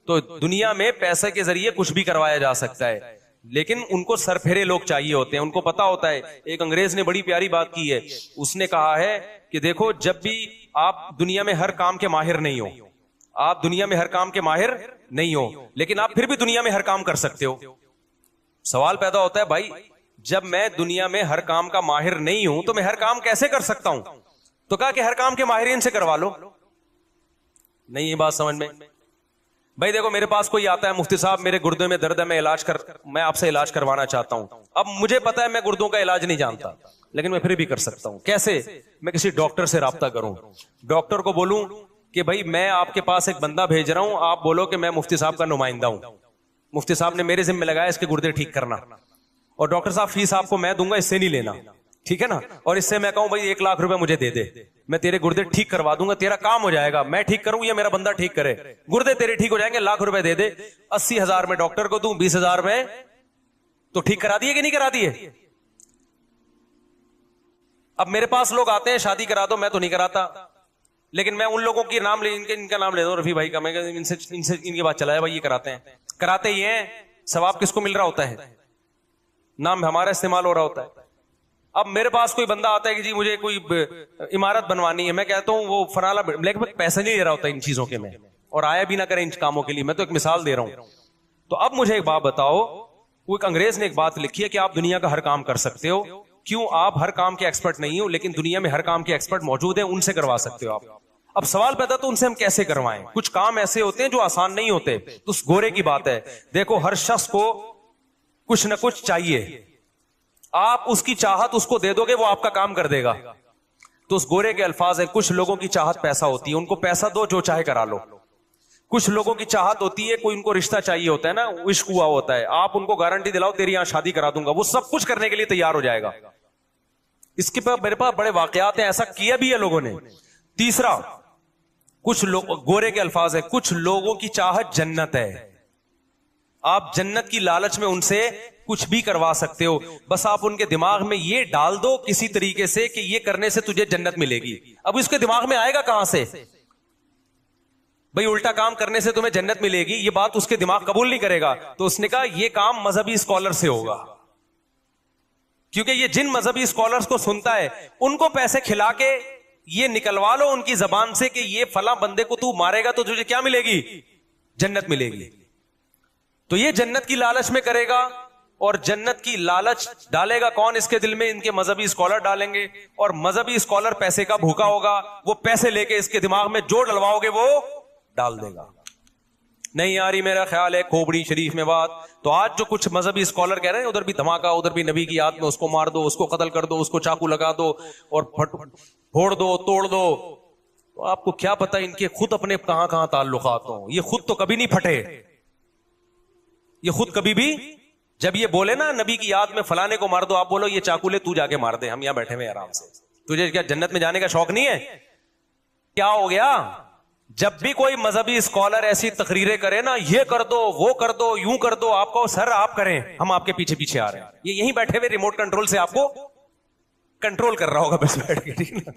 تو دنیا میں پیسے کے ذریعے کچھ بھی کروایا جا سکتا ہے, لیکن ان کو سرپھیرے لوگ چاہیے ہوتے ہیں, ان کو پتا ہوتا ہے. ایک انگریز نے بڑی پیاری بات کی ہے, اس نے کہا ہے کہ دیکھو جب بھی آپ دنیا میں ہر کام کے ماہر نہیں ہو, آپ دنیا میں ہر کام کے ماہر نہیں ہو, لیکن آپ پھر بھی دنیا میں ہر کام کر سکتے ہو. سوال پیدا ہوتا ہے بھائی جب میں دنیا میں ہر کام کا ماہر نہیں ہوں تو میں ہر کام کیسے کر سکتا ہوں؟ تو کہا کہ ہر کام کے ماہرین سے کروا لو. نہیں یہ بات سمجھ میں بھائی. دیکھو میرے پاس کوئی آتا ہے, مفتی صاحب میرے گردے میں درد ہے, میں آپ سے علاج کروانا چاہتا ہوں. اب مجھے پتا ہے میں گردوں کا علاج نہیں جانتا, لیکن میں پھر بھی کر سکتا ہوں. کیسے؟ میں کسی ڈاکٹر سے رابطہ کروں, ڈاکٹر کو بولوں کہ بھائی میں آپ کے پاس ایک بندہ بھیج رہا ہوں, آپ بولو کہ میں مفتی صاحب کا نمائندہ ہوں, مفتی صاحب نے میرے ذمہ لگایا اس کے گردے ٹھیک کرنا. اور ڈاکٹر صاحب فیس آپ کو میں دوں گا, اس سے نہیں لینا, ٹھیک ہے نا, اور اس سے میں کہوں بھائی 1 لاکھ روپے مجھے دے دے, میں تیرے گردے ٹھیک کروا دوں گا, تیرا کام ہو جائے گا, میں ٹھیک کروں یا میرا بندہ ٹھیک کرے, گردے تیرے ٹھیک ہو جائیں گے, 1 لاکھ روپے دے دے, 80,000 میں ڈاکٹر کو دوں, 20,000 میں تو ٹھیک کرا دیے کہ نہیں کرا دیے. اب میرے پاس لوگ آتے ہیں شادی کرا دو, میں تو نہیں کراتا, لیکن میں ان لوگوں کی نام لے, ان کا نام لے دو, رفیع بھائی کا, میں ان کی بات چلایا بھائی یہ کراتے ہیں, کراتے ہی ہیں, ثواب کس کو مل رہا ہوتا ہے, نام ہمارا استعمال ہو رہا ہوتا ہے. اب میرے پاس کوئی بندہ آتا ہے کہ جی مجھے کوئی عمارت بنوانی ہے, میں کہتا ہوں وہ فلانا, لیکن پیسے نہیں لے رہا ہوتا ان چیزوں کے میں, اور آیا بھی نہ کریں ان کاموں کے لیے, میں تو ایک مثال دے رہا ہوں. تو اب مجھے ایک بات بتاؤ, وہ ایک انگریز نے ایک بات لکھی ہے کہ آپ دنیا کا ہر کام کر سکتے ہو, کیوں آپ ہر کام کے ایکسپرٹ نہیں ہو, لیکن دنیا میں ہر کام کے ایکسپرٹ موجود ہیں, ان سے کروا سکتے ہو آپ. اب سوال پیدا تو ان سے ہم کیسے کروائیں, کچھ کام ایسے ہوتے ہیں جو آسان نہیں ہوتے, تو اس گورے کی بات ہے. دیکھو ہر شخص کو کچھ نہ کچھ چاہیے, آپ اس کی چاہت اس کو دے دو گے, وہ آپ کا کام کر دے گا. تو اس گورے کے الفاظ ہیں, کچھ لوگوں کی چاہت پیسہ ہوتی ہے, ان کو پیسہ دو جو چاہے کرا لو. کچھ لوگوں کی چاہت ہوتی ہے, کوئی ان کو رشتہ چاہیے ہوتا ہے نا, عشق ہوا ہوتا ہے, آپ ان کو گارنٹی دلاؤ تیری یہاں شادی کرا دوں گا, وہ سب کچھ کرنے کے لیے تیار ہو جائے گا. اس کے میرے پاس بڑے واقعات ہیں, ایسا کیا بھی ہے لوگوں نے. تیسرا, کچھ لوگ, گورے کے الفاظ ہے, کچھ لوگوں کی چاہت جنت ہے, آپ جنت کی لالچ میں ان سے کچھ بھی کروا سکتے ہو, بس آپ ان کے دماغ میں یہ ڈال دو کسی طریقے سے کہ یہ کرنے سے تجھے جنت ملے گی. اب اس کے دماغ میں آئے گا کہاں سے بھئی الٹا کام کرنے سے تمہیں جنت ملے گی, یہ بات اس کے دماغ قبول نہیں کرے گا. تو اس نے کہا یہ کام مذہبی اسکالر سے ہوگا, کیونکہ یہ جن مذہبی اسکالرز کو سنتا ہے ان کو پیسے کھلا کے یہ نکلوا لو ان کی زبان سے کہ یہ فلاں بندے کو تو مارے گا تو تجھے کیا ملے گی, جنت ملے گی. تو یہ جنت کی لالچ میں کرے گا, اور جنت کی لالچ ڈالے گا کون اس کے دل میں, ان کے مذہبی اسکالر ڈالیں گے, اور مذہبی اسکالر پیسے کا بھوکا ہوگا, وہ پیسے لے کے اس کے دماغ میں جو ڈلواؤ گے وہ ڈال دے گا. نہیں آ رہی میرا خیال ہے کھوپڑی شریف میں بات. تو آج جو کچھ مذہبی اسکالر کہہ رہے ہیں ادھر بھی دھماکہ, ادھر بھی نبی کی یاد میں اس کو مار دو, اس کو قتل کر دو, اس کو چاقو لگا دو اور پھوڑ دو, توڑ دو. تو آپ کو کیا پتا ان کے خود اپنے کہاں کہاں تعلقات ہوں. یہ خود تو کبھی نہیں پھٹے, یہ خود کبھی بھی جب یہ بولے نا نبی کی یاد میں فلانے کو مار دو, آپ بولو یہ چاقو لے تو جا کے مار دے, ہم یہاں بیٹھے ہوئے آرام سے, تجھے کیا جنت میں جانے کا شوق نہیں ہے؟ کیا ہو گیا؟ جب بھی کوئی مذہبی اسکالر ایسی تقریریں کرے نا, یہ کر دو, وہ کر دو, یوں کر دو, آپ کو سر آپ کریں, ہم آپ کے پیچھے پیچھے آ رہے ہیں. یہ یہیں بیٹھے ہوئے ریموٹ کنٹرول سے آپ کو کنٹرول کر رہا ہوگا بس بیٹھ کے, ٹھیک نا.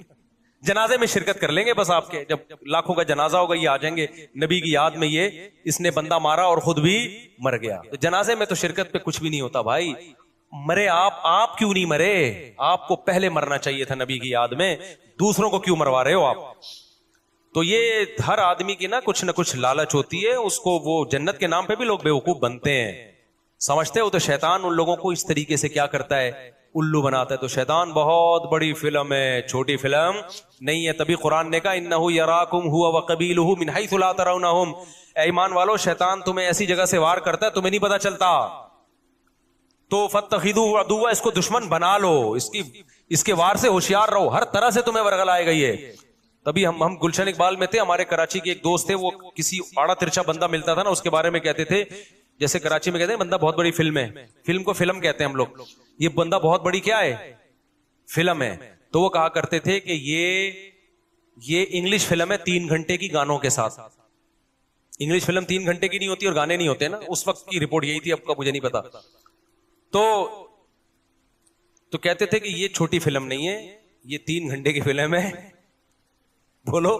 جنازے میں شرکت کر لیں گے بس آپ کے, جب لاکھوں کا جنازہ ہوگا یہ آ جائیں گے, نبی کی یاد میں یہ اس نے بندہ مارا اور خود بھی مر گیا. تو جنازے میں تو شرکت پہ کچھ بھی نہیں ہوتا بھائی. مرے آپ کیوں نہیں مرے؟ آپ کو پہلے مرنا چاہیے تھا نبی کی یاد میں, دوسروں کو کیوں مروا رہے ہو آپ؟ تو یہ ہر آدمی کی نا کچھ نہ کچھ لالچ ہوتی ہے, اس کو وہ جنت کے نام پہ بھی لوگ بیوقوف بنتے ہیں. سمجھتے ہو تو شیطان ان لوگوں کو اس طریقے سے کیا کرتا ہے, الو بناتا ہے. تو شیطان بہت بڑی فلم ہے, چھوٹی فلم نہیں ہے. تبھی قرآن نے کہا انہ یراکم ہوا وقبیلہ من حیث لا ترونہم, اے ایمان والو شیطان تمہیں ایسی جگہ سے وار کرتا ہے تمہیں نہیں پتا چلتا. تو فاتخذوہ عدوا, اس کو دشمن بنا لو, اس کے وار سے ہوشیار رہو, ہر طرح سے تمہیں ورگلائے گا یہ. تبھی ہم گلشن اقبال میں تھے, ہمارے کراچی کے ایک دوست تھے, وہ کسی آڑا ترچا بندہ ملتا تھا نا, اس کے بارے میں کہتے تھے, جیسے کراچی میں کہتے ہیں بندہ بہت بڑی فلم ہے, فلم کو فلم کہتے ہیں ہم لوگ, یہ بندہ بہت بڑی کیا ہے, فلم ہے. تو وہ کہا کرتے تھے کہ یہ انگلش فلم ہے 3 گھنٹے کی گانوں کے ساتھ. انگلش فلم 3 گھنٹے کی نہیں ہوتی اور گانے نہیں ہوتے نا, اس وقت کی رپورٹ یہی تھی, اب کا مجھے نہیں پتا. تو کہتے تھے کہ یہ چھوٹی فلم نہیں ہے, یہ 3 گھنٹے کی فلم ہے. بولو,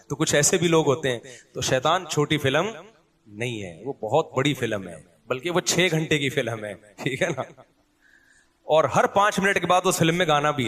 تو کچھ ایسے بھی لوگ ہوتے ہیں. تو شیطان چھوٹی فلم نہیں ہے, وہ بہت بڑی فلم ہے, بلکہ وہ 6 گھنٹے کی فلم ہے, ٹھیک ہے نا. اور ہر 5 منٹ کے بعد اس فلم میں گانا بھی ہے.